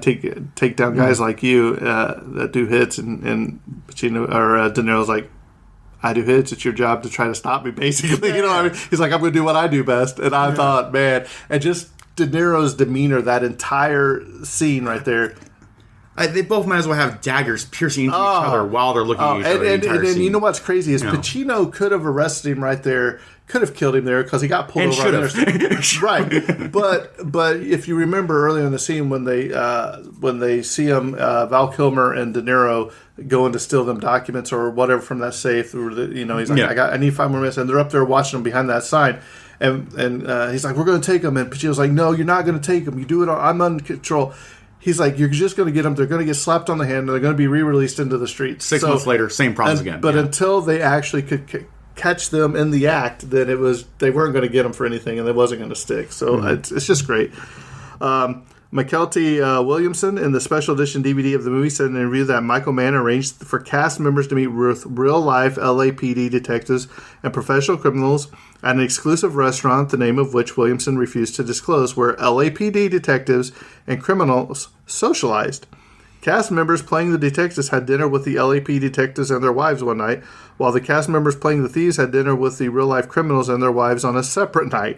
take down guys like you that do hits, and Pacino or De Niro's like, I do hits. It's your job to try to stop me, basically. You know what I mean? He's like, I'm going to do what I do best. And I thought, man, and just De Niro's demeanor, that entire scene right there. They both might as well have daggers piercing into each other while they're looking at each other. And you know what's crazy is Pacino could have arrested him right there, could have killed him there because he got pulled over. Should have. Right, but if you remember earlier in the scene when they see him, Val Kilmer and De Niro going to steal them documents or whatever from that safe, or he's like, I need 5 more minutes, and they're up there watching them behind that sign. And he's like, we're going to take them. And Pacino's like, no, you're not going to take them. You do it. I'm under control. He's like, you're just going to get them. They're going to get slapped on the hand. And they're going to be re-released into the streets. 6 months later, same problems again. But until they actually could catch them in the act, then they weren't going to get them for anything, and it wasn't going to stick. So it's just great. McKelty Williamson, in the special edition DVD of the movie, said in an interview that Michael Mann arranged for cast members to meet with real-life LAPD detectives and professional criminals at an exclusive restaurant, the name of which Williamson refused to disclose, where LAPD detectives and criminals socialized. Cast members playing the detectives had dinner with the LAPD detectives and their wives one night, while the cast members playing the thieves had dinner with the real-life criminals and their wives on a separate night.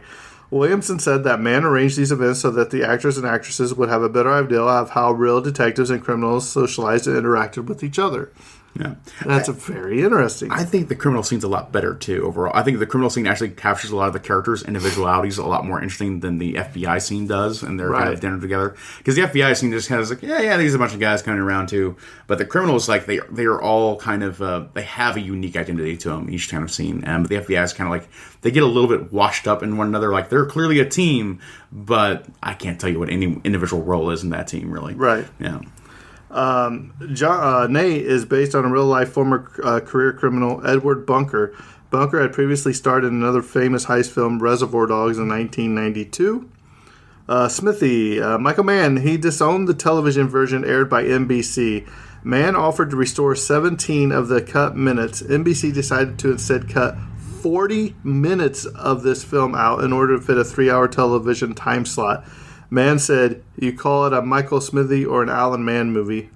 Williamson said that Mann arranged these events so that the actors and actresses would have a better idea of how real detectives and criminals socialized and interacted with each other. Yeah, that's very interesting. I think the criminal scene's a lot better too overall. I think the criminal scene actually captures a lot of the characters' individualities a lot more interesting than the FBI scene does, and their kind of dinner together. Because the FBI scene just kind of like, yeah, these are a bunch of guys coming around too. But the criminals, like they are all kind of they have a unique identity to them each kind of scene. But the FBI is kind of like they get a little bit washed up in one another. Like they're clearly a team, but I can't tell you what any individual role is in that team really. Right. Yeah. Ney is based on a real-life former career criminal, Edward Bunker. Bunker had previously starred in another famous heist film, Reservoir Dogs, in 1992. Smithy, Michael Mann, he disowned the television version aired by NBC. Mann offered to restore 17 of the cut minutes. NBC decided to instead cut 40 minutes of this film out in order to fit a 3-hour television time slot. Mann said, you call it a Michael Smithy or an Alan Mann movie.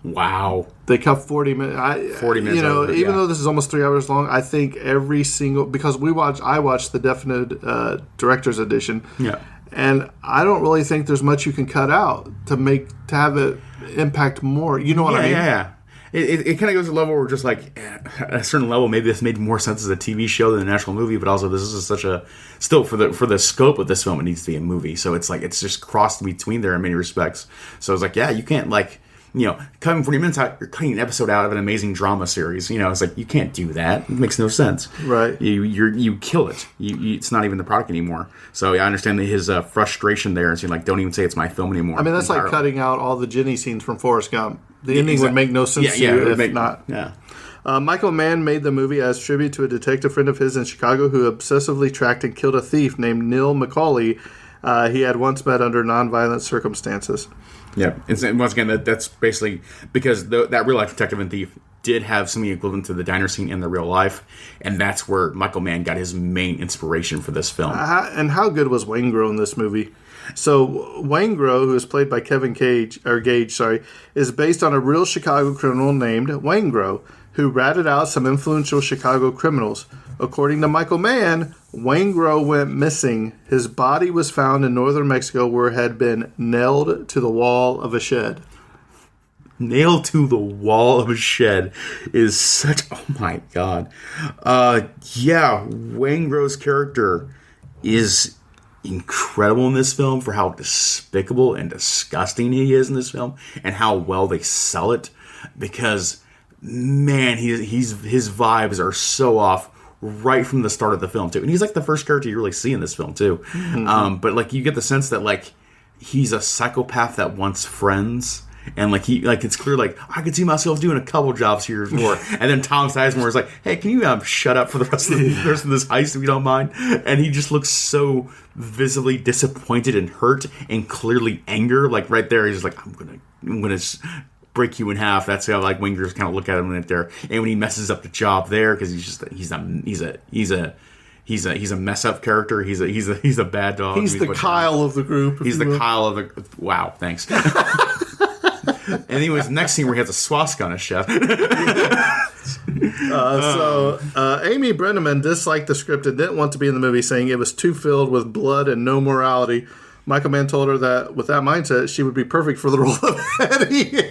Wow. They cut 40 minutes. 40 minutes. Even though this is almost 3 hours long, I think every single... Because I watched the definite director's edition. Yeah. And I don't really think there's much you can cut out to have it impact more. You know what I mean? Yeah. It kind of goes to a level where just like at a certain level, maybe this made more sense as a TV show than an actual movie, but also this is such a still for the scope of this film, it needs to be a movie. So it's like it's just crossed between there in many respects. So it's like, yeah, you can't like cutting 40 minutes out, you're cutting an episode out of an amazing drama series. It's like you can't do that. It makes no sense. Right. You kill it. It's not even the product anymore. So I understand his frustration there. And so like, don't even say it's my film anymore. I mean, that's like cutting out all the Jenny scenes from Forrest Gump. The ending would make no sense to you if not. Yeah. Michael Mann made the movie as tribute to a detective friend of his in Chicago who obsessively tracked and killed a thief named Neil McCauley he had once met under nonviolent circumstances. Yeah, and once again, that's basically because that real-life detective and thief did have something equivalent to the diner scene in the real life, and that's where Michael Mann got his main inspiration for this film. And how good was Waingro in this movie? So Waingro, who is played by Kevin Gage, is based on a real Chicago criminal named Waingro, who ratted out some influential Chicago criminals. According to Michael Mann, Waingro went missing. His body was found in northern Mexico where it had been nailed to the wall of a shed. Nailed to the wall of a shed is such... Oh my God. Yeah, Waingro's character is incredible in this film for how despicable and disgusting he is in this film and how well they sell it, because man, his vibes are so off right from the start of the film too, and he's like the first character you really see in this film too. But like you get the sense that like he's a psychopath that wants friends. And like it's clear, like I could see myself doing a couple jobs here or more. And then Tom Sizemore is like, "Hey, can you shut up for the rest of this heist if you don't mind?" And he just looks so visibly disappointed and hurt and clearly anger. Like right there, he's just like, "I'm gonna break you in half." That's how like Wingers kind of look at him right there. And when he messes up the job there, because he's a mess up character. He's a bad dog. He's the Kyle of the group. He's the Kyle of the. Wow, thanks. And anyways, next scene where he has a swastika on his chef. Amy Brenneman disliked the script and didn't want to be in the movie, saying it was too filled with blood and no morality. Michael Mann told her that with that mindset, she would be perfect for the role of Eddie.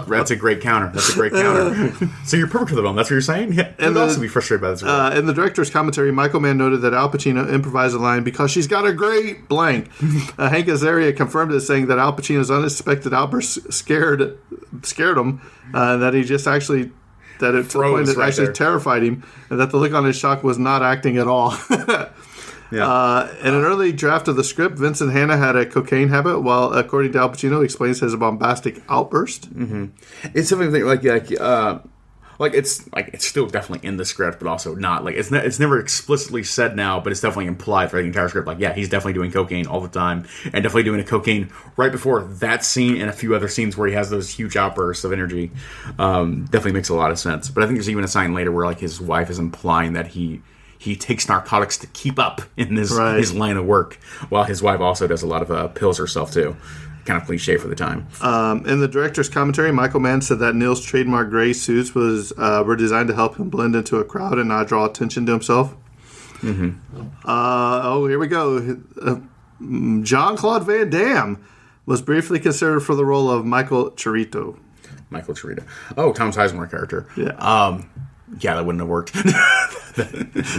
That's a great counter. So you're perfect for the film. That's what you're saying? Yeah. And also be frustrated by this. In the director's commentary, Michael Mann noted that Al Pacino improvised a line because she's got a great blank. Hank Azaria confirmed it, saying that Al Pacino's unexpected outburst scared him, that he just actually... that it actually terrified him, and that the look on his shock was not acting at all. Yeah. In an early draft of the script, Vincent Hanna had a cocaine habit, while, according to Al Pacino, he explains his bombastic outburst. Mm-hmm. It's something it's still definitely in the script, but also not. Like, it's never explicitly said now, but it's definitely implied for the entire script. Like, yeah, he's definitely doing cocaine all the time, and definitely doing a cocaine right before that scene and a few other scenes where he has those huge outbursts of energy. Definitely makes a lot of sense. But I think there's even a sign later where, like, his wife is implying that he takes narcotics to keep up in his line of work, while his wife also does a lot of pills herself, too. Kind of cliche for the time. In the director's commentary, Michael Mann said that Neil's trademark gray suits were designed to help him blend into a crowd and not draw attention to himself. Mm-hmm. Here we go. Jean-Claude Van Damme was briefly considered for the role of Michael Chirito. Oh, Tom Sizemore character. Yeah. Yeah, that wouldn't have worked.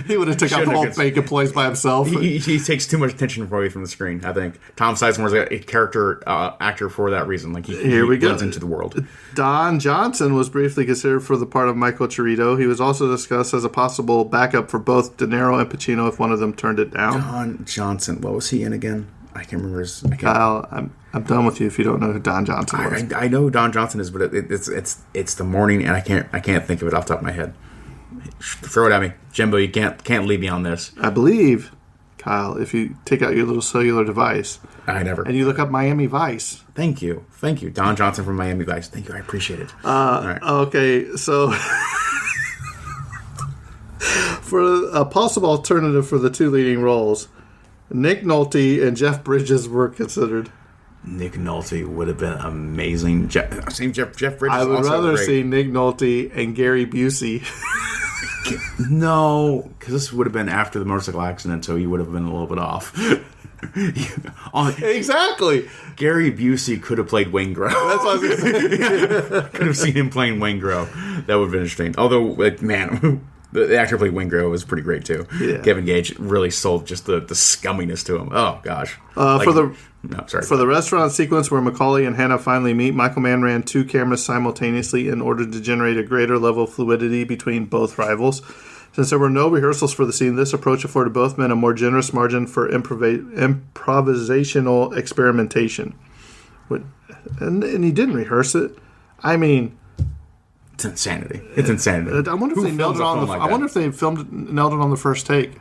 He would have took out the whole fake employees by himself. He takes too much attention away from the screen, I think. Tom Sizemore's a character actor for that reason. Like, he blends into the world. Don Johnson was briefly considered for the part of Michael Chirito. He was also discussed as a possible backup for both De Niro and Pacino if one of them turned it down. Don Johnson. What was he in again? I can't remember his... Kyle, I'm done with you if you don't know who Don Johnson was. I know who Don Johnson is, but it's the morning, and I can't think of it off the top of my head. Throw it at me, Jimbo. You can't leave me on this. I believe, Kyle, if you take out your little cellular device, and you look up Miami Vice. Thank you, Don Johnson from Miami Vice. Thank you, I appreciate it. All right. Okay, so for a possible alternative for the two leading roles, Nick Nolte and Jeff Bridges were considered. Nick Nolte would have been amazing. Jeff Bridges. I would rather see Nick Nolte and Gary Busey. No, because this would have been after the motorcycle accident, so he would have been a little bit off. Exactly. Gary Busey could have played Wayne Grow. That's what I was going to say. Could have seen him playing Wayne Grow. That would have been interesting. Although, man, the actor played Wayne Grow was pretty great too. Yeah. Kevin Gage really sold just the scumminess to him. Oh gosh. For the restaurant sequence where Macaulay and Hannah finally meet, Michael Mann ran two cameras simultaneously in order to generate a greater level of fluidity between both rivals. Since there were no rehearsals for the scene, this approach afforded both men a more generous margin for improvisational experimentation. And he didn't rehearse it. I mean, it's insanity. I wonder if they nailed it on nailed it on the first take.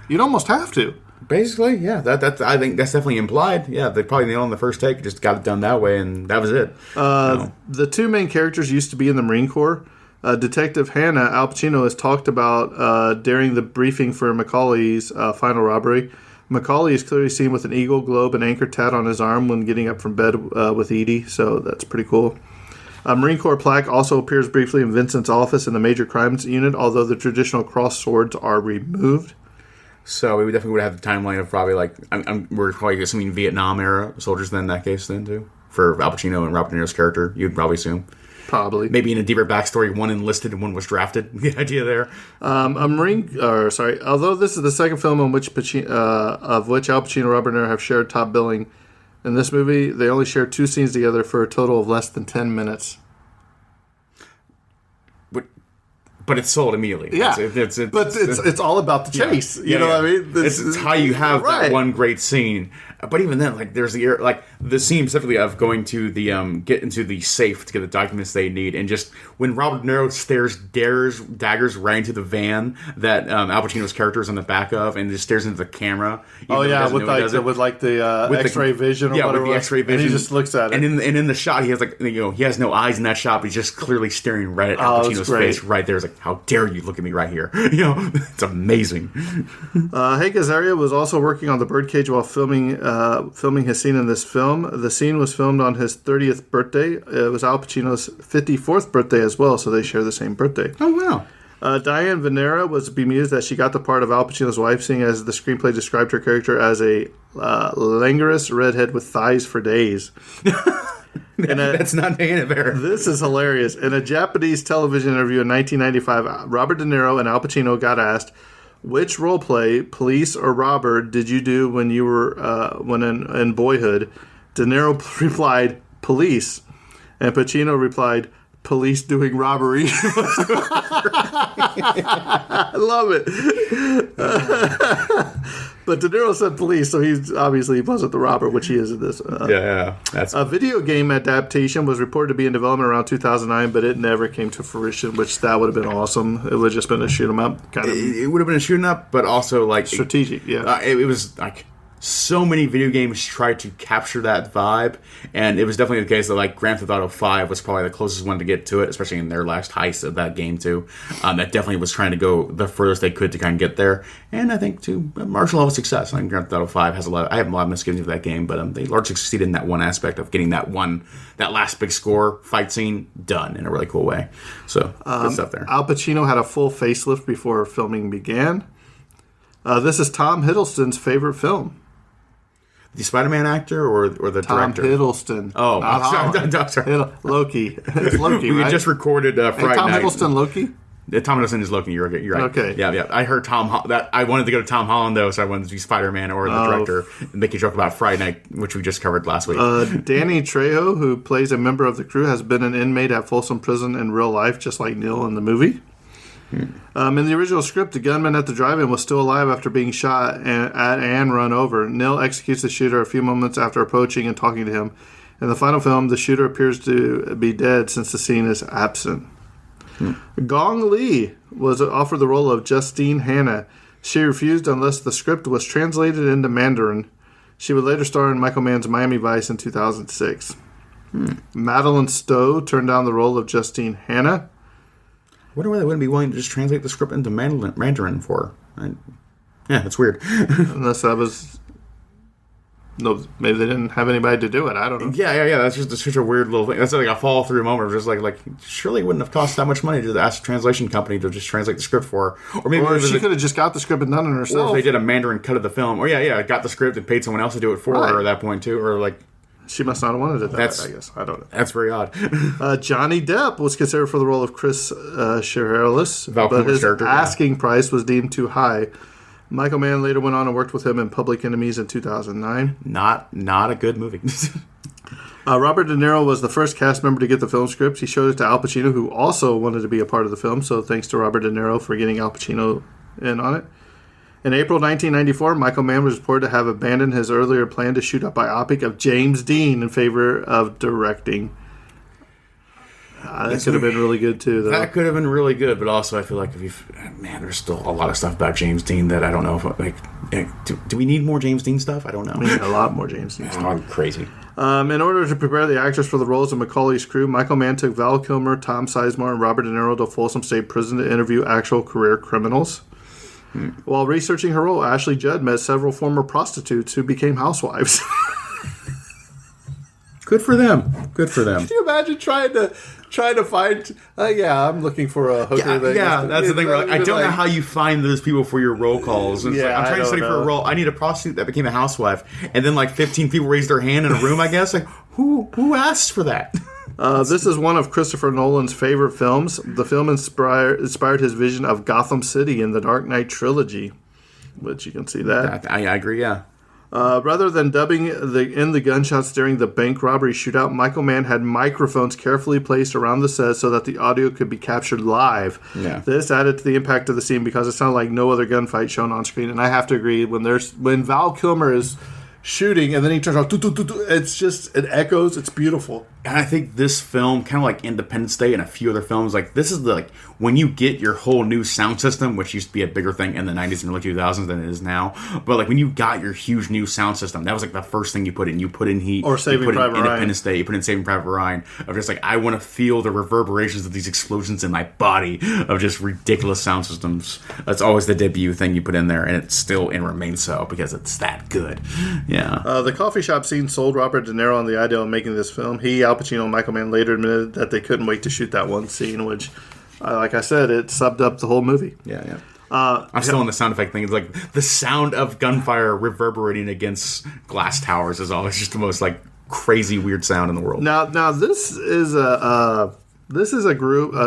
You'd almost have to. Basically, yeah. I think that's definitely implied. Yeah, they probably nailed it on the first take. Just got it done that way, and that was it. The two main characters used to be in the Marine Corps. Detective Hannah, Al Pacino, has talked about during the briefing for Macaulay's final robbery. Macaulay is clearly seen with an eagle, globe, and anchor tat on his arm when getting up from bed with Edie, so that's pretty cool. A Marine Corps plaque also appears briefly in Vincent's office in the Major Crimes Unit, although the traditional cross swords are removed. So we definitely would have the timeline of probably we're probably assuming Vietnam era soldiers then in that case then too for Al Pacino and Robert De Niro's character. You'd probably assume. Probably. Maybe in a deeper backstory, one enlisted and one was drafted. The idea there. Although this is the second film of which Al Pacino and Robert De Niro have shared top billing, in this movie they only share two scenes together for a total of less than 10 minutes. But it's sold immediately. Yeah, it's all about the chase. Yeah. You know what I mean? It's how you have that one great scene. But even then, there's the scene specifically of going to the get into the safe to get the documents they need, and just when Robert De Niro daggers right into the van that Al Pacino's character is on the back of, and just stares into the camera. With the X-ray vision or whatever. With the X-ray vision, and he just looks at it. And in the shot, he has he has no eyes in that shot, but he's just clearly staring right at Al Pacino's face right there. It's like, how dare you look at me right here? It's amazing. Hank Azaria was also working on the birdcage while filming his scene in this film. The scene was filmed on his 30th birthday. It was Al Pacino's 54th birthday as well, so they share the same birthday. Oh, wow. Diane Venera was bemused that she got the part of Al Pacino's wife, seeing as the screenplay described her character as a languorous redhead with thighs for days. That's not paying it fair. This is hilarious. In a Japanese television interview in 1995, Robert De Niro and Al Pacino got asked, which role play, police or robber, did you do when you were in Boyhood? De Niro replied, police. And Pacino replied, police doing robbery. I love it. But De Niro said police, so he wasn't the robber, which he is in this. That's a video game adaptation was reported to be in development around 2009, but it never came to fruition, which that would have been awesome. It would have just been a shoot 'em up kind of. It would have been a shoot 'em up, but also like strategic. It was like so many video games tried to capture that vibe, and it was definitely the case that like Grand Theft Auto 5 was probably the closest one to get to it, especially in their last heist of that game too. That definitely was trying to go the furthest they could to kind of get there, and I think to marginal level success. I think Grand Theft Auto 5 has a lot. I have a lot of misgivings of that game, but they largely succeeded in that one aspect of getting that last big score fight scene done in a really cool way. So good stuff there. Al Pacino had a full facelift before filming began. This is Tom Hiddleston's favorite film. The Spider-Man actor or the director? Tom Hiddleston. Oh, sorry. Loki. It's Loki, we right? just recorded Friday Tom night. Hiddleston Loki? Tom Hiddleston is Loki. You're right. Okay. Yeah. I heard I wanted to go to Tom Holland, though, so I wanted to be Spider-Man or the director and make a joke about Friday night, which we just covered last week. Danny Trejo, who plays a member of the crew, has been an inmate at Folsom Prison in real life, just like Neil in the movie. In the original script, the gunman at the drive-in was still alive after being shot and run over. Neil executes the shooter a few moments after approaching and talking to him. In the final film, the shooter appears to be dead since the scene is absent. Gong Li was offered the role of Justine Hanna. She refused unless the script was translated into Mandarin. She would later star in Michael Mann's Miami Vice in 2006. Madeline Stowe turned down the role of Justine Hanna. I wonder why they wouldn't be willing to just translate the script into Mandarin for. That's weird. Unless that was... No, maybe they didn't have anybody to do it. I don't know. Yeah. That's just such a weird little thing. That's like a fall through moment. Just like surely it wouldn't have cost that much money to ask a translation company to just translate the script for her. Or she could have just got the script and done it herself. Or if they did a Mandarin cut of the film. Or got the script and paid someone else to do it for her at that point too. Or like... She must not have wanted it that way, I guess. I don't know. That's very odd. Johnny Depp was considered for the role of Chris Shirelis, but his asking price was deemed too high. Michael Mann later went on and worked with him in Public Enemies in 2009. Not a good movie. Robert De Niro was the first cast member to get the film script. He showed it to Al Pacino, who also wanted to be a part of the film, so thanks to Robert De Niro for getting Al Pacino in on it. In April 1994, Michael Mann was reported to have abandoned his earlier plan to shoot a biopic of James Dean in favor of directing. That could have been really good, too, though. That could have been really good, but also I feel like there's still a lot of stuff about James Dean that I don't know if, do we need more James Dean stuff? I don't know. We need a lot more James Dean stuff. I'm crazy. In order to prepare the actors for the roles of Macaulay's crew, Michael Mann took Val Kilmer, Tom Sizemore, and Robert De Niro to Folsom State Prison to interview actual career criminals. While researching her role, Ashley Judd met several former prostitutes who became housewives. Good for them. Can you imagine trying to find? I'm looking for a hooker. Yeah, that's the thing. I don't know how you find those people for your roll calls. I'm trying to study for a role. I need a prostitute that became a housewife, and then 15 people raised their hand in a room. I guess who asked for that? This is one of Christopher Nolan's favorite films. The film inspired his vision of Gotham City in the Dark Knight trilogy, which you can see that. I agree, yeah. Rather than dubbing in the gunshots during the bank robbery shootout, Michael Mann had microphones carefully placed around the set so that the audio could be captured live. Yeah. This added to the impact of the scene because it sounded like no other gunfight shown on screen. And I have to agree, when Val Kilmer is shooting and then he turns on, it echoes. It's beautiful. And I think this film, kind of like Independence Day and a few other films, this is when you get your whole new sound system, which used to be a bigger thing in the 90s and early 2000s than it is now. But when you got your huge new sound system, that was the first thing you put in. You put in Heat, or Saving Private Ryan. Independence Day, you put in Saving Private Ryan. Of just I want to feel the reverberations of these explosions in my body of just ridiculous sound systems. That's always the debut thing you put in there, and it still remains so because it's that good. Yeah. The coffee shop scene sold Robert De Niro on the idea of making this film. He, Al Pacino, and Michael Mann later admitted that they couldn't wait to shoot that one scene, which like I said, it subbed up the whole movie. Yeah. I'm still on the sound effect thing. It's like the sound of gunfire reverberating against glass towers is always just the most like crazy weird sound in the world. Now this is a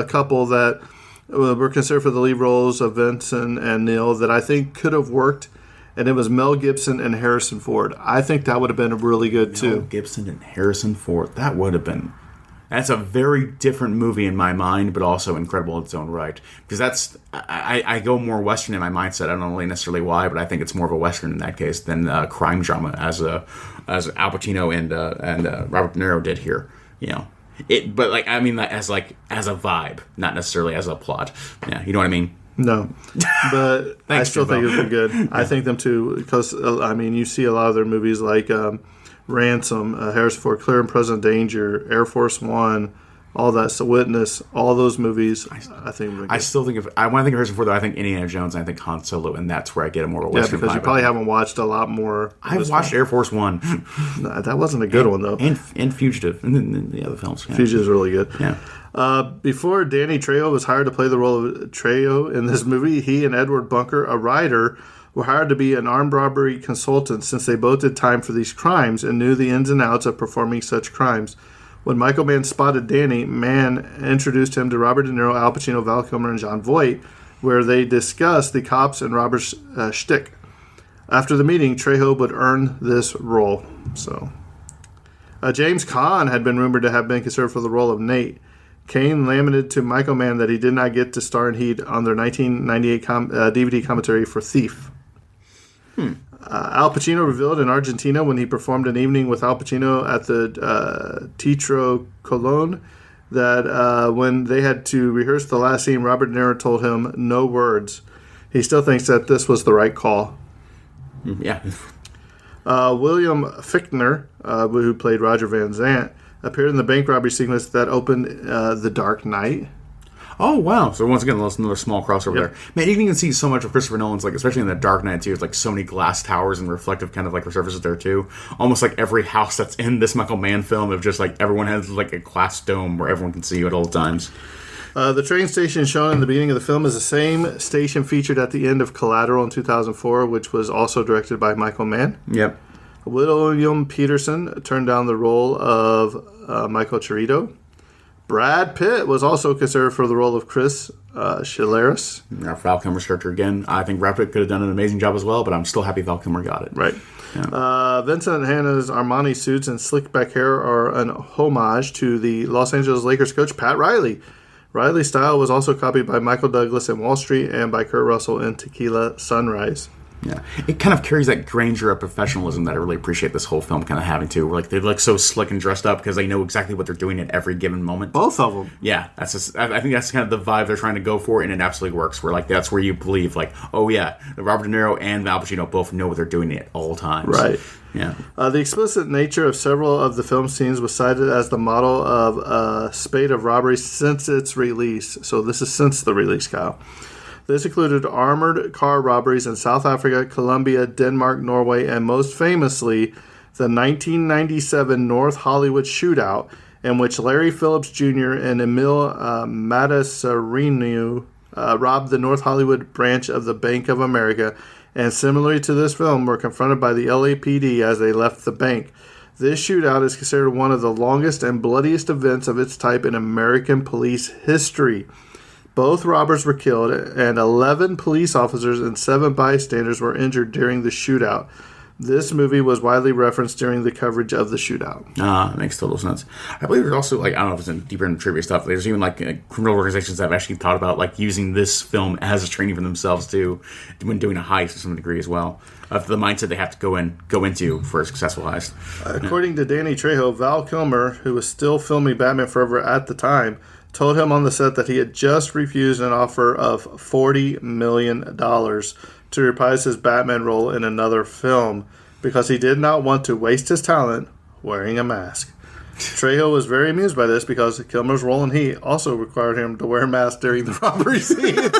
couple that were considered for the lead roles of Vincent and Neil that I think could have worked, and it was Mel Gibson and Harrison Ford. I think that would have been really good too. Mel Gibson and Harrison Ford. That would have been. That's a very different movie in my mind, but also incredible in its own right. Because I go more Western in my mindset. I don't know really necessarily why, but I think it's more of a Western in that case than crime drama as Al Pacino and Robert De Niro did here. You know, but like I mean, as a vibe, not necessarily as a plot. Yeah, you know what I mean. No, but I still Jimbo. think it would be good. Yeah. I think them too, because I mean, you see a lot of their movies like Ransom, Harrison Ford, Clear and Present Danger, Air Force One, all that. So Witness, all those movies. I think. I still think when I think of Harrison Ford, though, I think Indiana Jones, and I think Han Solo, and that's where I get a more of a Western because vibe. you probably haven't watched a lot more. I've watched Air Force One. No, that wasn't a good one though. And Fugitive, and the other films. Yeah. Fugitive is really good. Yeah. Before Danny Trejo was hired to play the role of Trejo in this movie, he and Edward Bunker, a writer, were hired to be an armed robbery consultant since they both did time for these crimes and knew the ins and outs of performing such crimes. When Michael Mann spotted Danny, Mann introduced him to Robert De Niro, Al Pacino, Val Kilmer, and Jon Voight, where they discussed the cops and robbers' shtick. After the meeting, Trejo would earn this role. So, James Caan had been rumored to have been considered for the role of Nate. Kane lamented to Michael Mann that he did not get to star in Heat on their 1998 DVD commentary for Thief. Al Pacino revealed in Argentina when he performed an evening with Al Pacino at the Teatro Colón that when they had to rehearse the last scene, Robert De Niro told him no words. He still thinks that this was the right call. Yeah. William Fichtner, who played Roger Van Zant, appeared in the bank robbery sequence that opened The Dark Knight. Oh, wow. So once again, another small crossover there. Man, you can see so much of Christopher Nolan's, like, especially in The Dark Knight, too. It's like so many glass towers and reflective kind of like surfaces there, too. Almost like every house that's in this Michael Mann film of just like everyone has like a glass dome where everyone can see you at all times. The train station shown in the beginning of the film is the same station featured at the end of Collateral in 2004, which was also directed by Michael Mann. Yep. William Peterson turned down the role of Michael Chirito. Brad Pitt was also considered for the role of Chris Chilaris. Val Kilmer's character again. I think Brad Pitt could have done an amazing job as well, but I'm still happy Val Kilmer got it. Right. Yeah. Vincent Hanna's Armani suits and slick back hair are an homage to the Los Angeles Lakers coach Pat Riley. Riley's style was also copied by Michael Douglas in Wall Street and by Kurt Russell in Tequila Sunrise. Yeah, it kind of carries that grandeur of professionalism that I really appreciate this whole film kind of having too. Where like they look so slick and dressed up because they know exactly what they're doing at every given moment. Both of them. Yeah, that's just, I think that's kind of the vibe they're trying to go for, and it absolutely works. Where like that's where you believe like, oh yeah, Robert De Niro and Al Pacino both know what they're doing at all times. Right. Yeah. The explicit nature of several of the film scenes was cited as the model of a spate of robberies since its release. So this is since the release, Kyle. This included armored car robberies in South Africa, Colombia, Denmark, Norway, and most famously, the 1997 North Hollywood shootout, in which Larry Phillips Jr. and Emil Matasareanu robbed the North Hollywood branch of the Bank of America, and similarly to this film, were confronted by the LAPD as they left the bank. This shootout is considered one of the longest and bloodiest events of its type in American police history. Both robbers were killed, and 11 police officers and 7 bystanders were injured during the shootout. This movie was widely referenced during the coverage of the shootout. That makes total sense. I believe there's also, like, I don't know if it's in deeper into trivia stuff, there's even, like, criminal organizations that have actually thought about, like, using this film as a training for themselves, too, when doing a heist to some degree as well. Of the mindset they have to go into for a successful heist. According to Danny Trejo, Val Kilmer, who was still filming Batman Forever at the time, told him on the set that he had just refused an offer of $40 million to reprise his Batman role in another film because he did not want to waste his talent wearing a mask. Trejo was very amused by this because Kilmer's role in Heat also required him to wear a mask during the robbery scenes.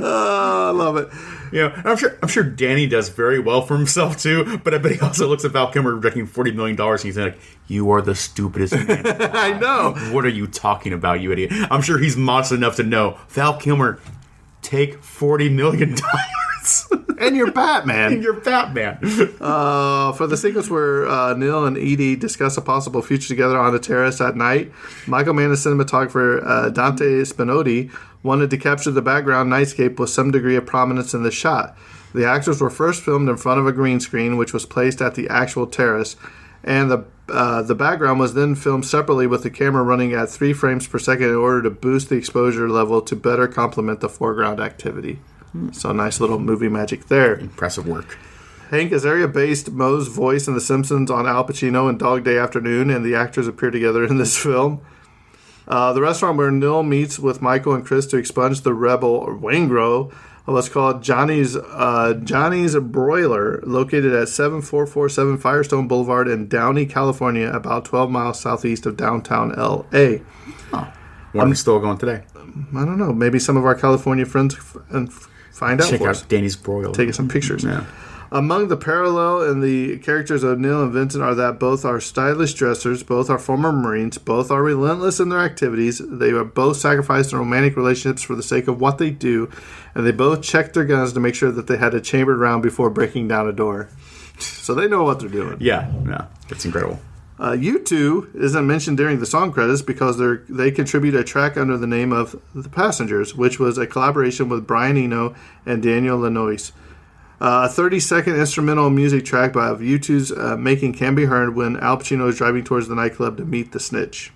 I love it. I'm sure Danny does very well for himself too, but I bet he also looks at Val Kilmer rejecting $40 million and he's like, "You are the stupidest man." I know. What are you talking about, you idiot? I'm sure he's modest enough to know, Val Kilmer, take $40 million. And you're Batman. And you're Batman. For the sequence where Neil and Edie discuss a possible future together on the terrace at night, Michael Mann and cinematographer Dante Spinotti wanted to capture the background nightscape with some degree of prominence in the shot. The actors were first filmed in front of a green screen, which was placed at the actual terrace, and the background was then filmed separately with the camera running at 3 frames per second in order to boost the exposure level to better complement the foreground activity. So nice little movie magic there. Impressive work. Hank Azaria based Moe's voice in The Simpsons on Al Pacino in Dog Day Afternoon, and the actors appear together in this film. The restaurant where Neil meets with Michael and Chris to expunge the rebel Wangro was called Johnny's Broiler, located at 7447 Firestone Boulevard in Downey, California, about 12 miles southeast of downtown L.A. One still going today. I don't know. Maybe some of our California friends find out Check for out us. Danny's Broil. Taking some pictures. Yeah. Among the parallel in the characters of Neil and Vincent are that both are stylish dressers, both are former Marines, both are relentless in their activities, they are both sacrificed in romantic relationships for the sake of what they do, and they both checked their guns to make sure that they had a chambered round before breaking down a door. So they know what they're doing. Yeah, it's incredible. U2 isn't mentioned during the song credits because they contribute a track under the name of The Passengers, which was a collaboration with Brian Eno and Daniel Lanois. A 30-second instrumental music track by U2's making can be heard when Al Pacino is driving towards the nightclub to meet the snitch.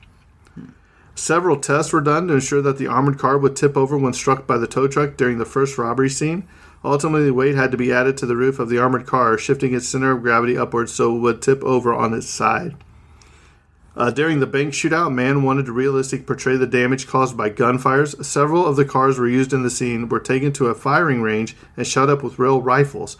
Several tests were done to ensure that the armored car would tip over when struck by the tow truck during the first robbery scene. Ultimately, weight had to be added to the roof of the armored car, shifting its center of gravity upwards so it would tip over on its side. During the bank shootout, Mann wanted to realistically portray the damage caused by gunfires. Several of the cars were used in the scene were taken to a firing range and shot up with real rifles.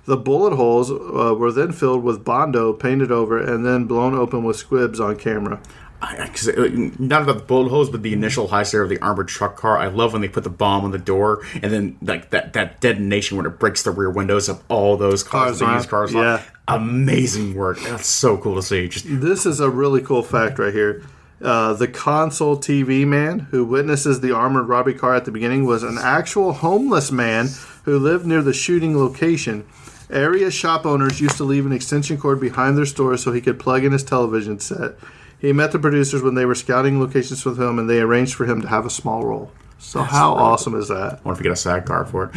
The bullet holes were then filled with Bondo, painted over, and then blown open with squibs on camera. Not about the bullet holes, but the initial heist there of the armored truck car. I love when they put the bomb on the door, and then like that detonation when it breaks the rear windows of all those cars. These cars, yeah, amazing work. That's so cool to see. This is a really cool fact right here. The console TV man who witnesses the armored robbery car at the beginning was an actual homeless man who lived near the shooting location. Area shop owners used to leave an extension cord behind their stores so he could plug in his television set. He met the producers when they were scouting locations for the film, and they arranged for him to have a small role. So that's how awesome is that? I wonder if we get a SAG card for it.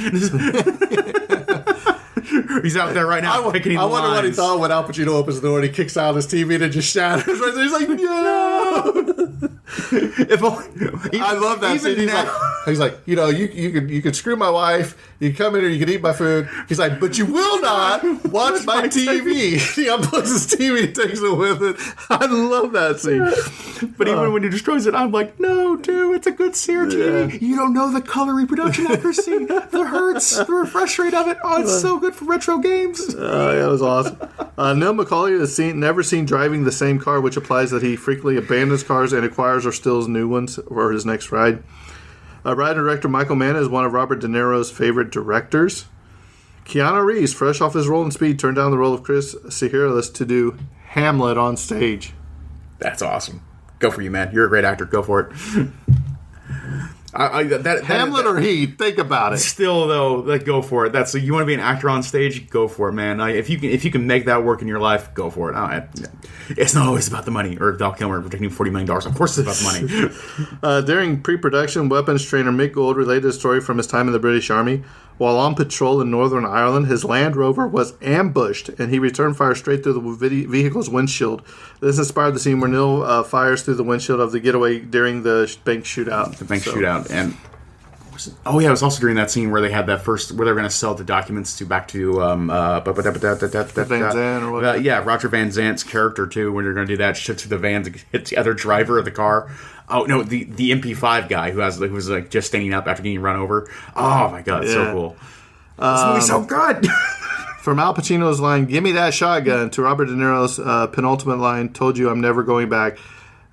He's out there right now picking the lines. I wonder what he thought when Al Pacino opens the door and he kicks out his TV and it just shatters right there. He's like, no! I love that scene. He's like, you can screw my wife, you can come in here, you can eat my food. He's like, but you will not watch my TV. He unplugs his TV and takes it with it. I love that scene. But even when he destroys it, I'm like, no, dude, it's a good Sear TV. Yeah. You don't know the color reproduction accuracy, the hertz, the refresh rate of it. Oh, it's so good for retro games. Yeah, it was awesome. Neil McCauley is never seen driving the same car, which implies that he frequently abandons cars and acquires or steals new ones for his next ride. Ride director Michael Mann is one of Robert De Niro's favorite directors. Keanu Reeves, fresh off his role in Speed, turned down the role of Chris Siheris to do Hamlet on stage. That's awesome. Go for you, man. You're a great actor. Go for it. Hamlet or Heat? Think about it. Still, though, go for it. You want to be an actor on stage? Go for it, man. If you can make that work in your life, go for it. It's not always about the money. Or Val Kilmer protecting $40 million. Of course, it's about the money. During pre-production, weapons trainer Mick Gould related a story from his time in the British Army. While on patrol in Northern Ireland, his Land Rover was ambushed, and he returned fire straight through the vehicle's windshield. This inspired the scene where Neil fires through the windshield of the getaway during the bank shootout. The bank shootout, and it was also during that scene where they had that first, where they were going to sell the documents back to Van Zandt or what? Roger Van Zant's character too. When they're going to do that, shift to the van to hit the other driver of the car. Oh no, the MP5 guy who was like just standing up after getting run over. Oh my god, it's so cool. This movie's so good. From Al Pacino's line, "Give me that shotgun," to Robert De Niro's penultimate line, "Told you I'm never going back."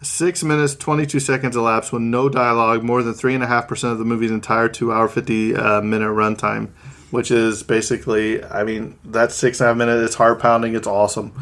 6 minutes, 22 seconds elapsed with no dialogue, more than 3.5% of the movie's entire 2-hour, 50-minute runtime, which is basically, I mean, that's 6.5 minutes. It's heart-pounding. It's awesome.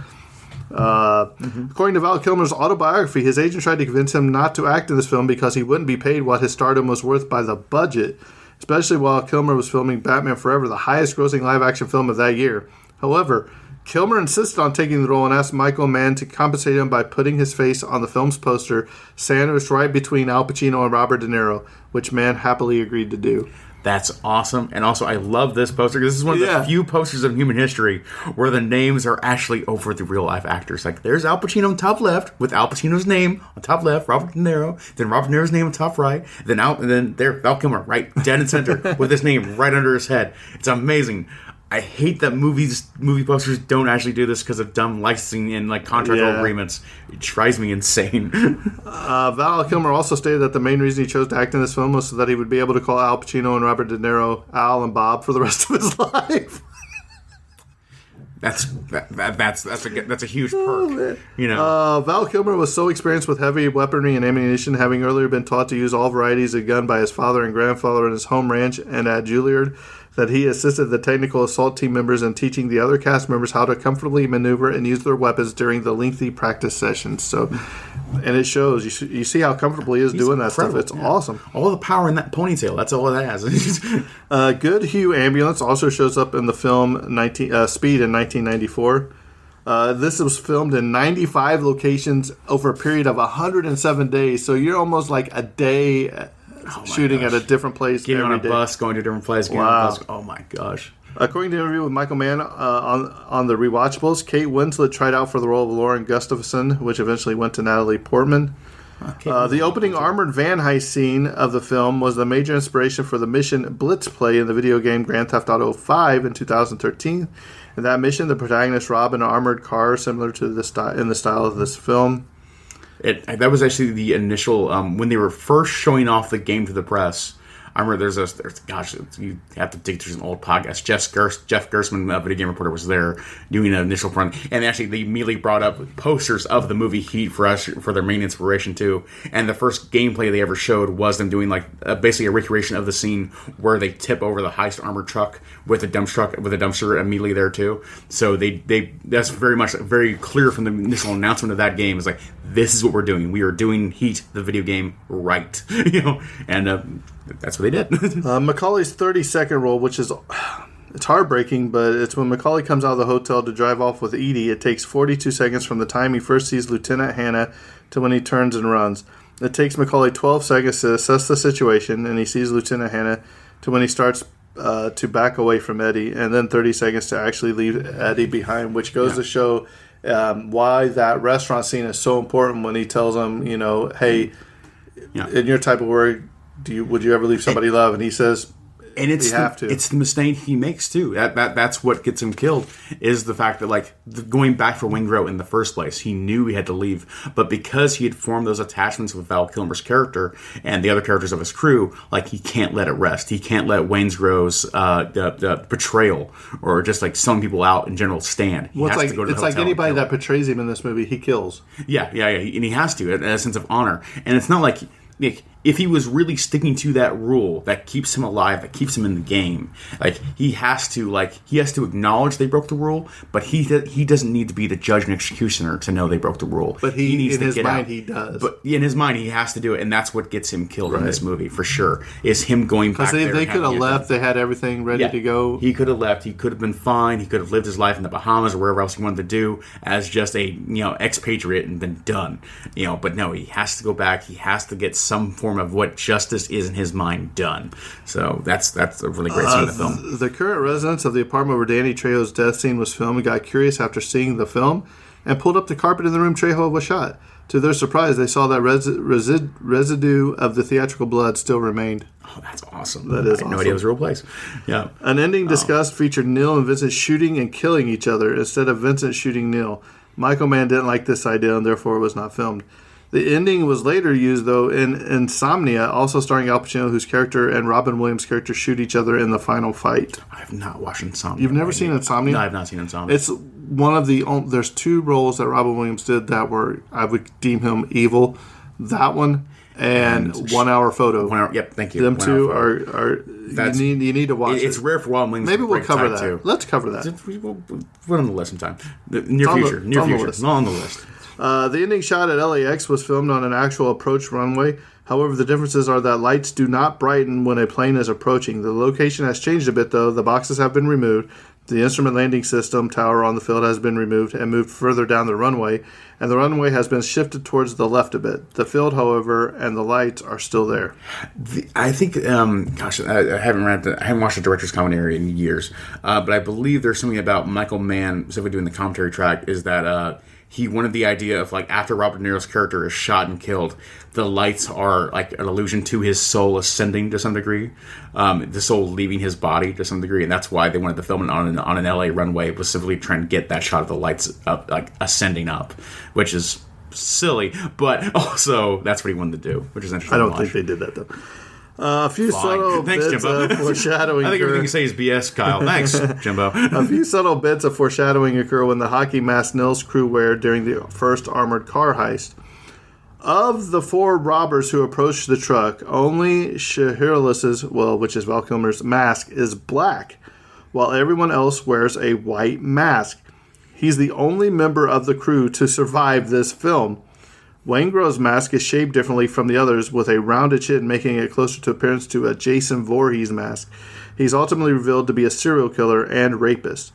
According to Val Kilmer's autobiography, his agent tried to convince him not to act in this film because he wouldn't be paid what his stardom was worth by the budget, especially while Kilmer was filming Batman Forever, the highest-grossing live-action film of that year. However, Kilmer insisted on taking the role and asked Michael Mann to compensate him by putting his face on the film's poster, sandwiched right between Al Pacino and Robert De Niro, which Mann happily agreed to do. That's awesome. And also, I love this poster because this is one of the few posters in human history where the names are actually over the real-life actors. Like, there's Al Pacino on top left with Al Pacino's name on top left, Robert De Niro, then Robert De Niro's name on top right, then there, Val Kilmer, right, dead in center with his name right under his head. It's amazing. I hate that movie posters don't actually do this because of dumb licensing and like contractual agreements. It drives me insane. Val Kilmer also stated that the main reason he chose to act in this film was so that he would be able to call Al Pacino and Robert De Niro Al and Bob for the rest of his life. That's a huge perk, you know. Val Kilmer was so experienced with heavy weaponry and ammunition, having earlier been taught to use all varieties of gun by his father and grandfather in his home ranch and at Juilliard, that he assisted the technical assault team members in teaching the other cast members how to comfortably maneuver and use their weapons during the lengthy practice sessions. So, and it shows. You see how comfortable he is doing that stuff. It's awesome. All the power in that ponytail. That's all it has. Good Hugh Ambulance also shows up in the film Speed in 1994. This was filmed in 95 locations over a period of 107 days. So you're almost like a day shooting at a different place. Getting every on a day. Bus, going to a different place. Getting on a bus. Oh my gosh. According to an interview with Michael Mann on the Rewatchables, Kate Winslet tried out for the role of Lauren Gustafson, which eventually went to Natalie Portman. The opening armored van heist scene of the film was the major inspiration for the mission Blitz play in the video game Grand Theft Auto 5 in 2013. In that mission, the protagonists rob an armored car similar to the style of this film. That was actually the initial when they were first showing off the game to the press. I remember you have to dig through some old podcasts. Jeff Gersman, Video Game Reporter, was there doing an initial run, and actually they immediately brought up posters of the movie Heat for us for their main inspiration too. And the first gameplay they ever showed was them doing like basically a recreation of the scene where they tip over the heist armored truck with a dumpster immediately there too. So that's very clear from the initial announcement of that game. Is like, this is what we're doing. We are doing Heat, the video game, right. And that's what they did. Macaulay's 30-second role, which is it's heartbreaking, but it's when Macaulay comes out of the hotel to drive off with Edie. It takes 42 seconds from the time he first sees Lieutenant Hannah to when he turns and runs. It takes Macaulay 12 seconds to assess the situation, and he sees Lieutenant Hannah to when he starts to back away from Eddie, and then 30 seconds to actually leave Eddie behind, which goes to show why that restaurant scene is so important when he tells him, hey, in your type of work, would you ever leave somebody you love? And he says, and it's the mistake he makes too. That's what gets him killed, is the fact that going back for Wingrove in the first place, he knew he had to leave, but because he had formed those attachments with Val Kilmer's character and the other characters of his crew, he can't let it rest. He can't let Waynesgrove's the betrayal or just selling people out in general stand. He has to go to the it's hotel like anybody that portrays him in this movie, he kills. Yeah, and he has to, in a sense of honor. And it's not like if he was really sticking to that rule that keeps him alive, that keeps him in the game, he has to acknowledge they broke the rule, but he doesn't need to be the judge and executioner to know they broke the rule. But he needs to get out. He does. But in his mind, he has to do it, and that's what gets him killed in this movie for sure. Is him going back there. Because they could have left. They had everything ready to go. He could have left. He could have been fine. He could have lived his life in the Bahamas or wherever else he wanted to do as just a expatriate and been done. But no, he has to go back. He has to get some form of what justice is in his mind done. So that's a really great scene in the film. The current residents of the apartment where Danny Trejo's death scene was filmed got curious after seeing the film and pulled up the carpet in the room Trejo was shot. To their surprise, they saw that residue of the theatrical blood still remained. Oh, that's awesome. That is awesome. I had no idea it was a real place. Yeah. An ending discussed featured Neil and Vincent shooting and killing each other instead of Vincent shooting Neil. Michael Mann didn't like this idea and therefore it was not filmed. The ending was later used, though, in Insomnia, also starring Al Pacino, whose character and Robin Williams' character shoot each other in the final fight. I have not watched Insomnia. You've never seen Insomnia? No, I have not seen Insomnia. It's one of the... There's 2 roles that Robin Williams did that were... I would deem him evil. That one and 1 Hour Photo. 1 Hour, yep, thank you. Them 2 are you need to watch it. It's rare for Robin Williams. Maybe we'll cover that. Too. Let's cover that. We'll put it on the list sometime. Near future. Not on the list. The ending shot at LAX was filmed on an actual approach runway. However, the differences are that lights do not brighten when a plane is approaching. The location has changed a bit, though. The boxes have been removed. The instrument landing system tower on the field has been removed and moved further down the runway, and the runway has been shifted towards the left a bit. The field, however, and the lights are still there. I think, I haven't watched the director's commentary in years, but I believe there's something about Michael Mann, specifically doing the commentary track, is that he wanted the idea of, like, after Robert De Niro's character is shot and killed, the lights are like an allusion to his soul ascending to some degree, the soul leaving his body to some degree, and that's why they wanted to film it on an LA runway, specifically trying to get that shot of the lights up, like ascending up, which is silly, but also that's what he wanted to do, which is interesting. I don't think they did that, though. A few subtle Thanks, bits Jimbo. of foreshadowing. I think everything you say is BS, Kyle. Thanks, Jimbo. A few subtle bits of foreshadowing occur when the hockey mask Nils crew wear during the first armored car heist. Of the 4 robbers who approached the truck, only Shahirlis's, which is Val Kilmer's, mask is black, while everyone else wears a white mask. He's the only member of the crew to survive this film. Waingro's mask is shaped differently from the others, with a rounded chin making it closer to appearance to a Jason Voorhees mask. He's ultimately revealed to be a serial killer and rapist.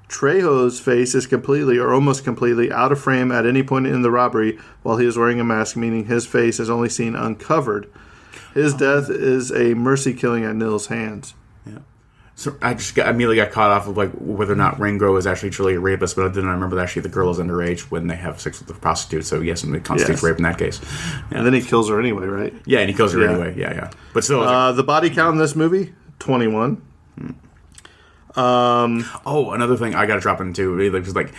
Trejo's face is completely or almost completely out of frame at any point in the robbery while he is wearing a mask, meaning his face is only seen uncovered. His death is a mercy killing at Nils' hands. Yeah. So I immediately got caught off of like whether or not Waingro is actually truly a rapist, but I didn't remember that actually the girl is underage when they have sex with the prostitute. So yes, and it constitutes rape in that case. Yeah. And then he kills her anyway, right? Yeah, and he kills her anyway. Yeah. But still, the body count in this movie 21. Another thing I got to drop into because like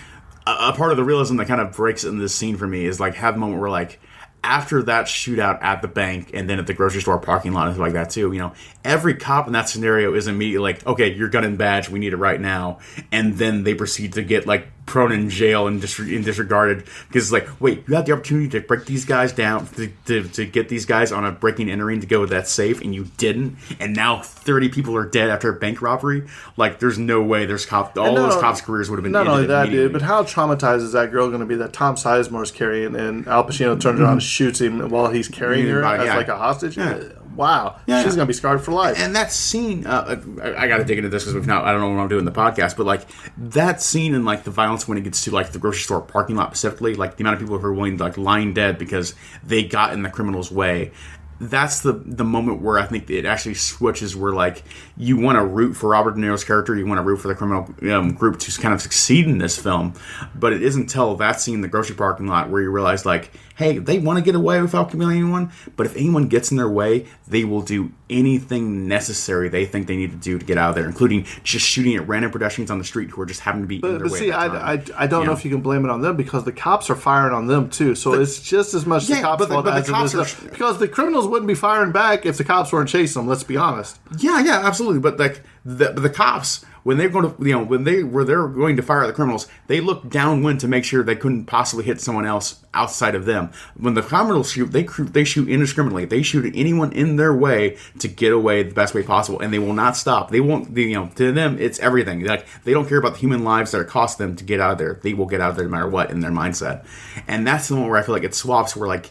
a part of the realism that kind of breaks in this scene for me is like have a moment where like after that shootout at the bank and then at the grocery store parking lot and stuff like that too, you know, every cop in that scenario is immediately like, okay, your gun and badge, we need it right now, and then they proceed to get like thrown in jail and disregarded because it's like, wait, you had the opportunity to break these guys down, to get these guys on a breaking and entering to go with that safe, and you didn't, and now 30 people are dead after a bank robbery. Like, there's no way those cops' careers would have been not ended only that, immediately. dude, but how traumatized is that girl going to be that Tom Sizemore's carrying, and Al Pacino turns around and shoots him while he's carrying her as like a hostage? Yeah. Wow, she's going to be scarred for life. And that scene, I got to dig into this because I don't know what I'm doing in the podcast, but like that scene and like the violence when it gets to like the grocery store parking lot specifically, like the amount of people who are willing to like lying dead because they got in the criminal's way. That's the moment where I think it actually switches where like you want to root for Robert De Niro's character, you want to root for the criminal group to kind of succeed in this film, but it isn't until that scene in the grocery parking lot where you realize like, hey, they want to get away without killing anyone, but if anyone gets in their way, they will do anything necessary they think they need to do to get out of there, including just shooting at random pedestrians on the street who are just happen to be in their way. But see, I don't know if you can blame it on them because the cops are firing on them too, so it's just as much the cops' fault as it is because the criminals wouldn't be firing back if the cops weren't chasing them. Let's be honest. Yeah, absolutely. But like the cops, when they're going to, when they're going to fire at the criminals, they look downwind to make sure they couldn't possibly hit someone else outside of them. When the criminals shoot, they shoot indiscriminately. They shoot at anyone in their way to get away the best way possible, and they will not stop. They won't. To them, it's everything. Like they don't care about the human lives that it costs them to get out of there. They will get out of there no matter what in their mindset. And that's the moment where I feel like it swaps. Where like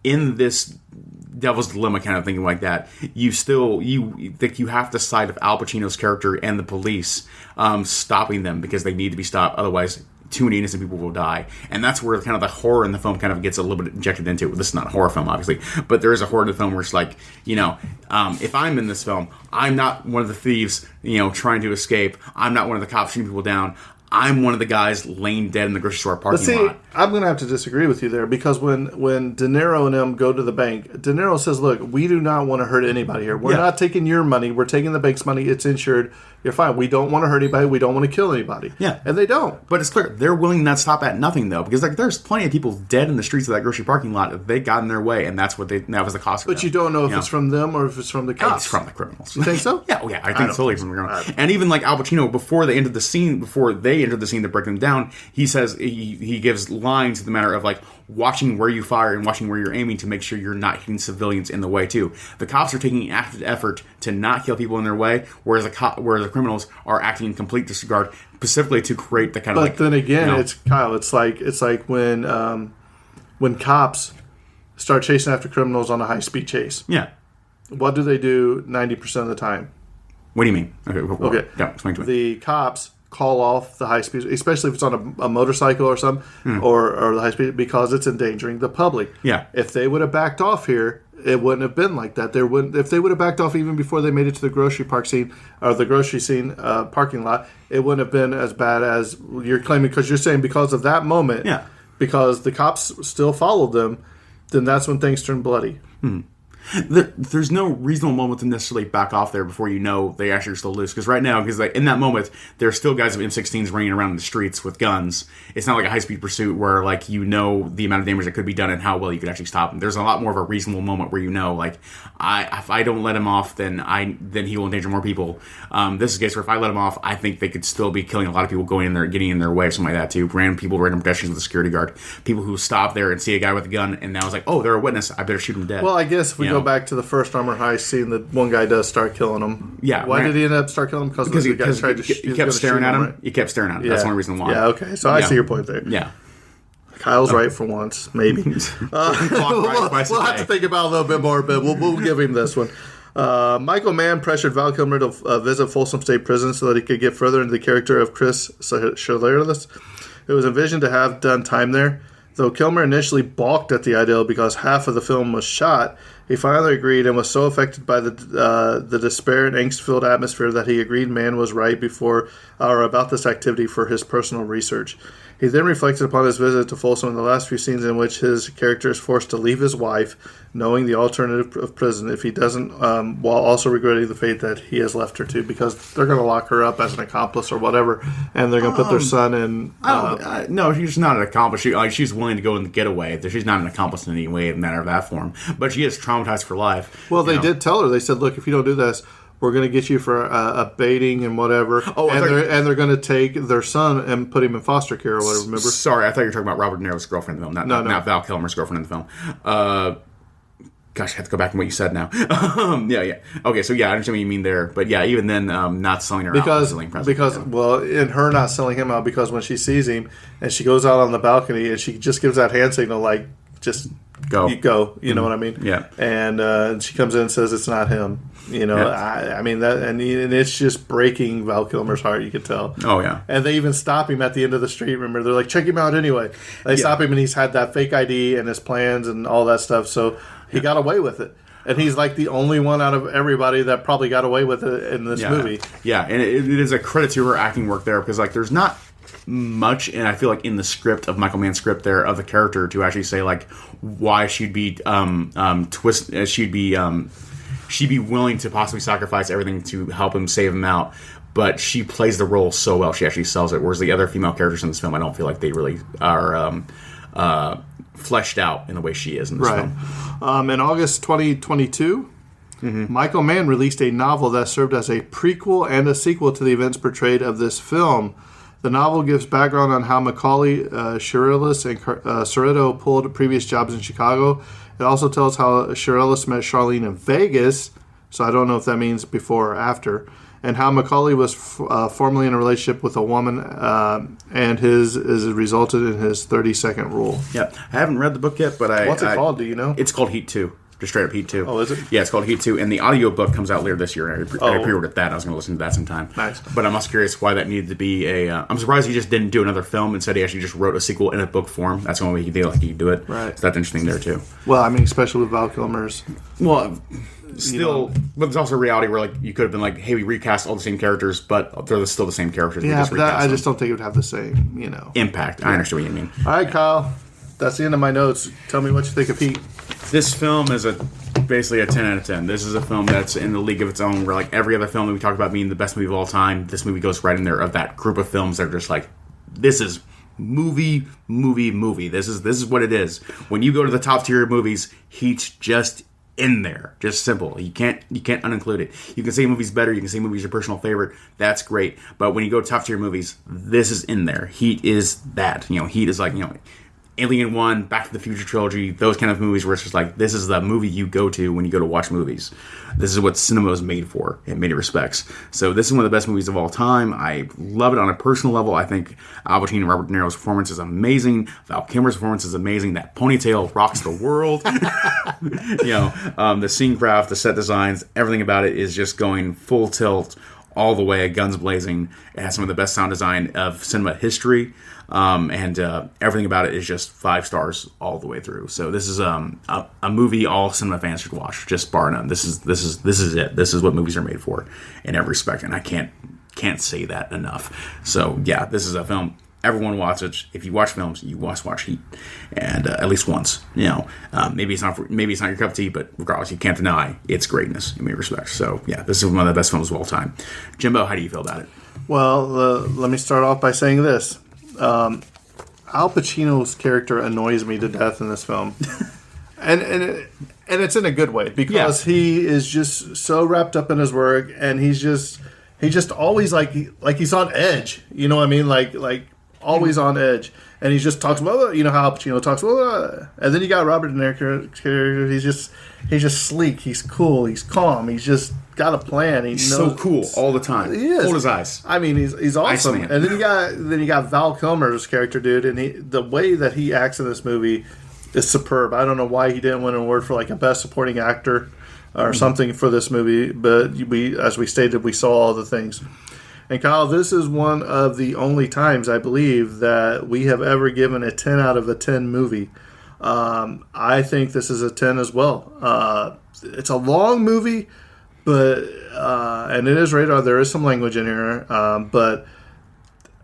in this Devil's Dilemma kind of thing like that, you think you have to side of Al Pacino's character and the police stopping them because they need to be stopped, otherwise too many innocent people will die. And that's where kind of the horror in the film kind of gets a little bit injected into it. This is not a horror film, obviously, but there is a horror in the film where it's like, if I'm in this film, I'm not one of the thieves, trying to escape. I'm not one of the cops shooting people down. I'm one of the guys laying dead in the grocery store parking lot. I'm going to have to disagree with you there because when De Niro and them go to the bank, De Niro says, look, we do not want to hurt anybody here. We're not taking your money. We're taking the bank's money. It's insured. You're fine. We don't want to hurt anybody. We don't want to kill anybody. Yeah. And they don't. But it's clear. They're willing to not stop at nothing, though, because like there's plenty of people dead in the streets of that grocery parking lot if they got in their way, and that was the cost. But you don't know if it's from them or if it's from the cops. It's from the criminals. You think so? Yeah, I think it's totally from the criminals. And even like Al Pacino, before they entered the scene to break them down, he says he gives lines to the matter of like watching where you fire and watching where you're aiming to make sure you're not hitting civilians in the way too. The cops are taking active effort to not kill people in their way, whereas the criminals are acting in complete disregard, specifically to create the kind of. But then again, it's Kyle. It's like when cops start chasing after criminals on a high speed chase. Yeah. What do they do 90% of the time? What do you mean? Okay. Yeah, explain to me. The cops call off the high speed, especially if it's on a motorcycle or something, or the high speed, because it's endangering the public. Yeah. If they would have backed off here, it wouldn't have been like that. If they would have backed off even before they made it to the grocery parking lot, it wouldn't have been as bad as you're claiming, because you're saying because of that moment, because the cops still followed them, then that's when things turn bloody. There's no reasonable moment to necessarily back off there before you know they actually are still loose. Because right now, in that moment, there are still guys with M16s running around in the streets with guns. It's not like a high-speed pursuit where, like, you know the amount of damage that could be done and how well you could actually stop them. There's a lot more of a reasonable moment where you know, like, if I don't let him off, then he will endanger more people. This is a case where if I let him off, I think they could still be killing a lot of people going in there, getting in their way, or something like that too. Random pedestrians with a security guard, people who stop there and see a guy with a gun, and now it's like, oh, they're a witness. I better shoot him dead. Well, I guess if we go back to the first Armor Heist scene, that one guy does start killing him. Yeah. Why did he end up start killing him? Because the guy tried to he kept staring at him. Right? He kept staring at him. That's the only reason why. Yeah, okay. So I see your point there. Yeah. Kyle's right for once, maybe. We'll have to think about it a little bit more, but we'll give him this one. Michael Mann pressured Val Kilmer to visit Folsom State Prison so that he could get further into the character of Chris Shirley. It was envisioned to have done time there. Though Kilmer initially balked at the idea because half of the film was shot, he finally agreed and was so affected by the despair and angst-filled atmosphere that he agreed Mann was right before or about this activity for his personal research. He then reflected upon his visit to Folsom in the last few scenes in which his character is forced to leave his wife, knowing the alternative of prison if he doesn't, while also regretting the fate that he has left her to, because they're going to lock her up as an accomplice or whatever, and they're going to put their son in. No, she's not an accomplice. She's willing to go in the getaway. She's not an accomplice in any way, matter of that form. But she is traumatized for life. Well, they did tell her. They said, "Look, if you don't do this, we're going to get you for a baiting and whatever." They're going to take their son and put him in foster care or whatever. Remember? Sorry, I thought you were talking about Robert De Niro's girlfriend in the film, not Val Kilmer's girlfriend in the film. Gosh, I have to go back to what you said now. Yeah. Okay, so I understand what you mean there, but even then, not selling her out. In her not selling him out, because when she sees him and she goes out on the balcony and she just gives that hand signal, like, just go. You know what I mean? Yeah. And she comes in and says it's not him. You know, I mean that, and it's just breaking Val Kilmer's heart. You could tell. Oh yeah. And they even stop him at the end of the street. Remember, they're like, check him out anyway. They stop him, and he's had that fake ID and his plans and all that stuff. So he got away with it. And he's like the only one out of everybody that probably got away with it in this movie. Yeah, and it is a credit to her acting work there, because like there's not much, and I feel like in the script of Michael Mann's script there of the character to actually say like why she'd be she'd be willing to possibly sacrifice everything to help him, save him out. But she plays the role so well, she actually sells it. Whereas the other female characters in this film, I don't feel like they really are fleshed out in the way she is in this film. In August 2022, Michael Mann released a novel that served as a prequel and a sequel to the events portrayed of this film. The novel gives background on how Macaulay, Shirelis, and Cerrito pulled previous jobs in Chicago. It also tells how Shirelis met Charlene in Vegas, so I don't know if that means before or after, and how Macaulay was formerly in a relationship with a woman, and his resulted in his 30-second rule. Yeah, I haven't read the book yet, but What's it called? Do you know? It's called Heat 2. Just straight up Heat 2. Oh, is it? Yeah, it's called Heat 2, and the audiobook comes out later this year. I pre-ordered that. I was going to listen to that sometime. Nice. But I'm also curious why that needed to be I'm surprised he just didn't do another film. Instead, he actually just wrote a sequel in a book form. That's the only way he could do it. Right. So that's interesting there, too. Well, I mean, especially with Val Kilmer's... Well, Still, but there's also a reality where like you could have been like, hey, we recast all the same characters, but they're still the same characters. Yeah, but I just don't think it would have the same, impact. I understand what you mean. All right, Kyle. That's the end of my notes. Tell me what you think of Heat. This film is basically a 10 out of 10. This is a film that's in the league of its own, where like every other film that we talked about being the best movie of all time, this movie goes right in there of that group of films that are just like, this is movie. This is what it is. When you go to the top tier movies, Heat's just in there. Just simple. You can't uninclude it. You can say movies better, you can say movies your personal favorite. That's great. But when you go to top tier movies, this is in there. Heat is that. Heat is like, Alien 1, Back to the Future trilogy, those kind of movies where it's just like, this is the movie you go to when you go to watch movies. This is what cinema is made for in many respects. So this is one of the best movies of all time. I love it on a personal level. I think Al Pacino and Robert De Niro's performance is amazing. Val Kilmer's performance is amazing. That ponytail rocks the world. The scene craft, the set designs, everything about it is just going full tilt all the way, guns blazing. It has some of the best sound design of cinema history. And everything about it is just 5 stars all the way through. So this is a movie all cinema fans should watch, just bar none. This is it. This is what movies are made for in every respect, and I can't say that enough. So yeah, this is a film everyone watches. If you watch films, you must watch Heat, and at least once. Maybe it's not your cup of tea, but regardless, you can't deny its greatness in many respects. So yeah, this is one of the best films of all time. Jimbo, how do you feel about it? Well, let me start off by saying this. Al Pacino's character annoys me to death in this film, and it's in a good way because he is just so wrapped up in his work, and he's just always like he's on edge. You know what I mean? Like always on edge, and he just talks about how Al Pacino talks about, and then you got Robert De Niro character. He's just sleek. He's cool. He's calm. He's just got a plan. He's so cool all the time. He is. Cold as ice. I mean, he's awesome. Iceman. And then you got Val Kilmer's character, dude, and the way that he acts in this movie is superb. I don't know why he didn't win an award for like a best supporting actor or something for this movie, but as we stated, we saw all the things. And Kyle, this is one of the only times I believe that we have ever given a 10 out of a 10 movie. I think this is a 10 as well. It's a long movie, but and it is rated R. There is some language in here, but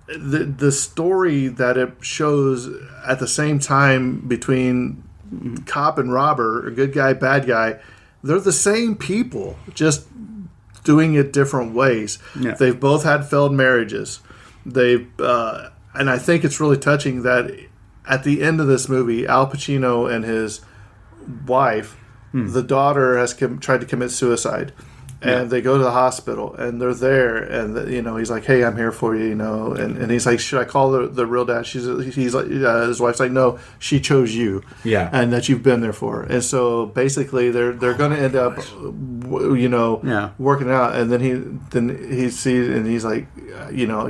the story that it shows at the same time between cop and robber, or good guy, bad guy, they're the same people, just doing it different ways. Yeah. They've both had failed marriages. And I think it's really touching that at the end of this movie, Al Pacino and his wife, the daughter has tried to commit suicide. And they go to the hospital, and they're there, and he's like, "Hey, I'm here for you," and he's like, "Should I call the real dad?" He's like, his wife's like, "No, she chose you, and that you've been there for her." And so basically, they're going to end up, working out. And then he sees, and he's like,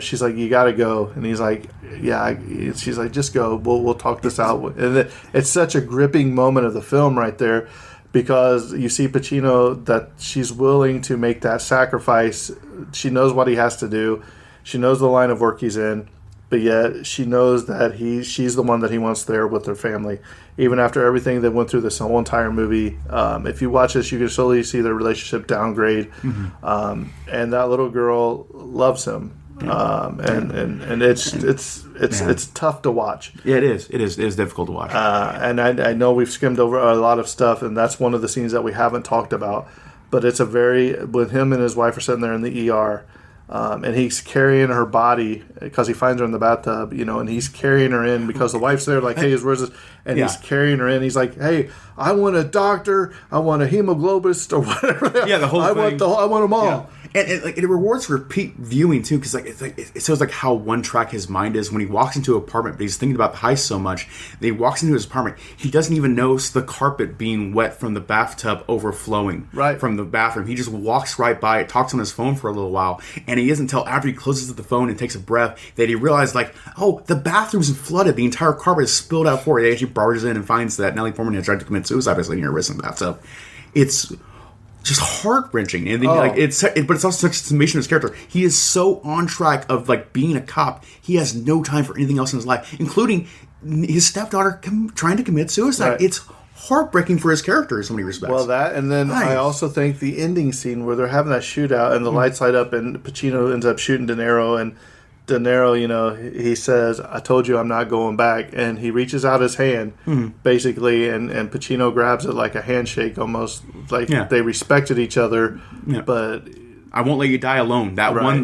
she's like, "You got to go," and he's like, "Yeah." She's like, "Just go. We'll talk this out." And it's such a gripping moment of the film right there. Because you see Pacino, that she's willing to make that sacrifice. She knows what he has to do. She knows the line of work he's in. But yet she knows that she's the one that he wants there with their family. Even after everything they went through this whole entire movie. If you watch this, you can slowly see their relationship downgrade. Mm-hmm. And that little girl loves him. And it's tough to watch. Yeah, it is. It is difficult to watch. And I know we've skimmed over a lot of stuff, and that's one of the scenes that we haven't talked about. But it's when him and his wife are sitting there in the ER, and he's carrying her body because he finds her in the bathtub, and he's carrying her in because the wife's there, like, "Hey, where's this?" And he's carrying her in. He's like, "Hey, I want a doctor. I want a hemoglobinist or whatever. Yeah, the whole thing. I want them all." Yeah. And it rewards repeat viewing too, because it shows like how one track his mind is when he walks into an apartment, but he's thinking about the heist so much that he walks into his apartment, he doesn't even notice the carpet being wet from the bathtub overflowing from the bathroom. He just walks right by it, talks on his phone for a little while, and he isn't until after he closes the phone and takes a breath that he realizes, like, oh, the bathroom's flooded, the entire carpet is spilled out for it. He actually barges in and finds that Nellie Foreman has tried to commit suicide by slitting her wrist in the bathtub. It's just heart-wrenching, and then, but it's also such a summation of his character. He is so on track of like being a cop. He has no time for anything else in his life, including his stepdaughter trying to commit suicide. Right. It's heartbreaking for his character in so many respects. Well, that, and then Nice. I also think the ending scene where they're having that shootout and the lights light up and Pacino ends up shooting De Niro, and De Niro, you know, he says, "I told you I'm not going back," and he reaches out his hand, basically, and Pacino grabs it like a handshake, almost like they respected each other, but I won't let you die alone. That Right.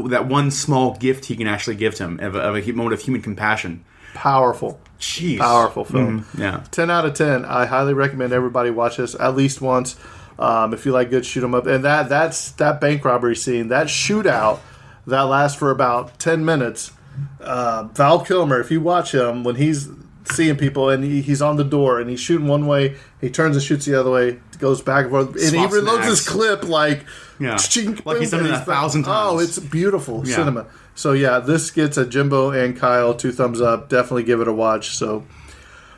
that one small gift he can actually give to him of a moment of human compassion. powerful. Jeez. Powerful film. Yeah. 10 out of 10. I highly recommend everybody watch this at least once. If you like good shoot 'em up. And that bank robbery scene, that shootout, that lasts for about 10 minutes. Val Kilmer, if you watch him, when he's seeing people and he's on the door and he's shooting one way, he turns and shoots the other way, goes back and forth, and he Swaps reloads mags. his clip like... Yeah. chink, Like he's done boom, it and 1,000 times. Oh, it's beautiful Yeah. cinema. So yeah, this gets a Jimbo and Kyle 2 thumbs up. Definitely give it a watch. So,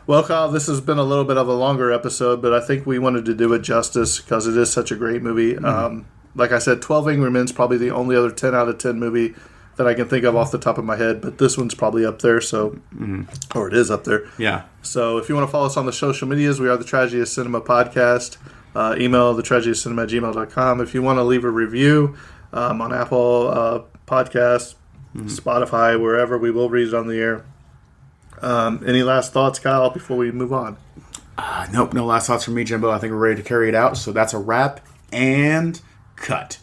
well, Kyle, this has been a little bit of a longer episode, but I think we wanted to do it justice because it is such a great movie. Like I said, 12 Angry Men's probably the only other 10 out of 10 movie that I can think of off the top of my head, but this one's probably up there. So, or it is up there. Yeah. So if you want to follow us on the social medias, we are the Tragedy of Cinema podcast. Email thetragedyofcinema@gmail.com. If you want to leave a review on Apple Podcasts, Spotify, wherever, we will read it on the air. Any last thoughts, Kyle, before we move on? Nope, no last thoughts from me, Jimbo. I think we're ready to carry it out. So that's a wrap and cut.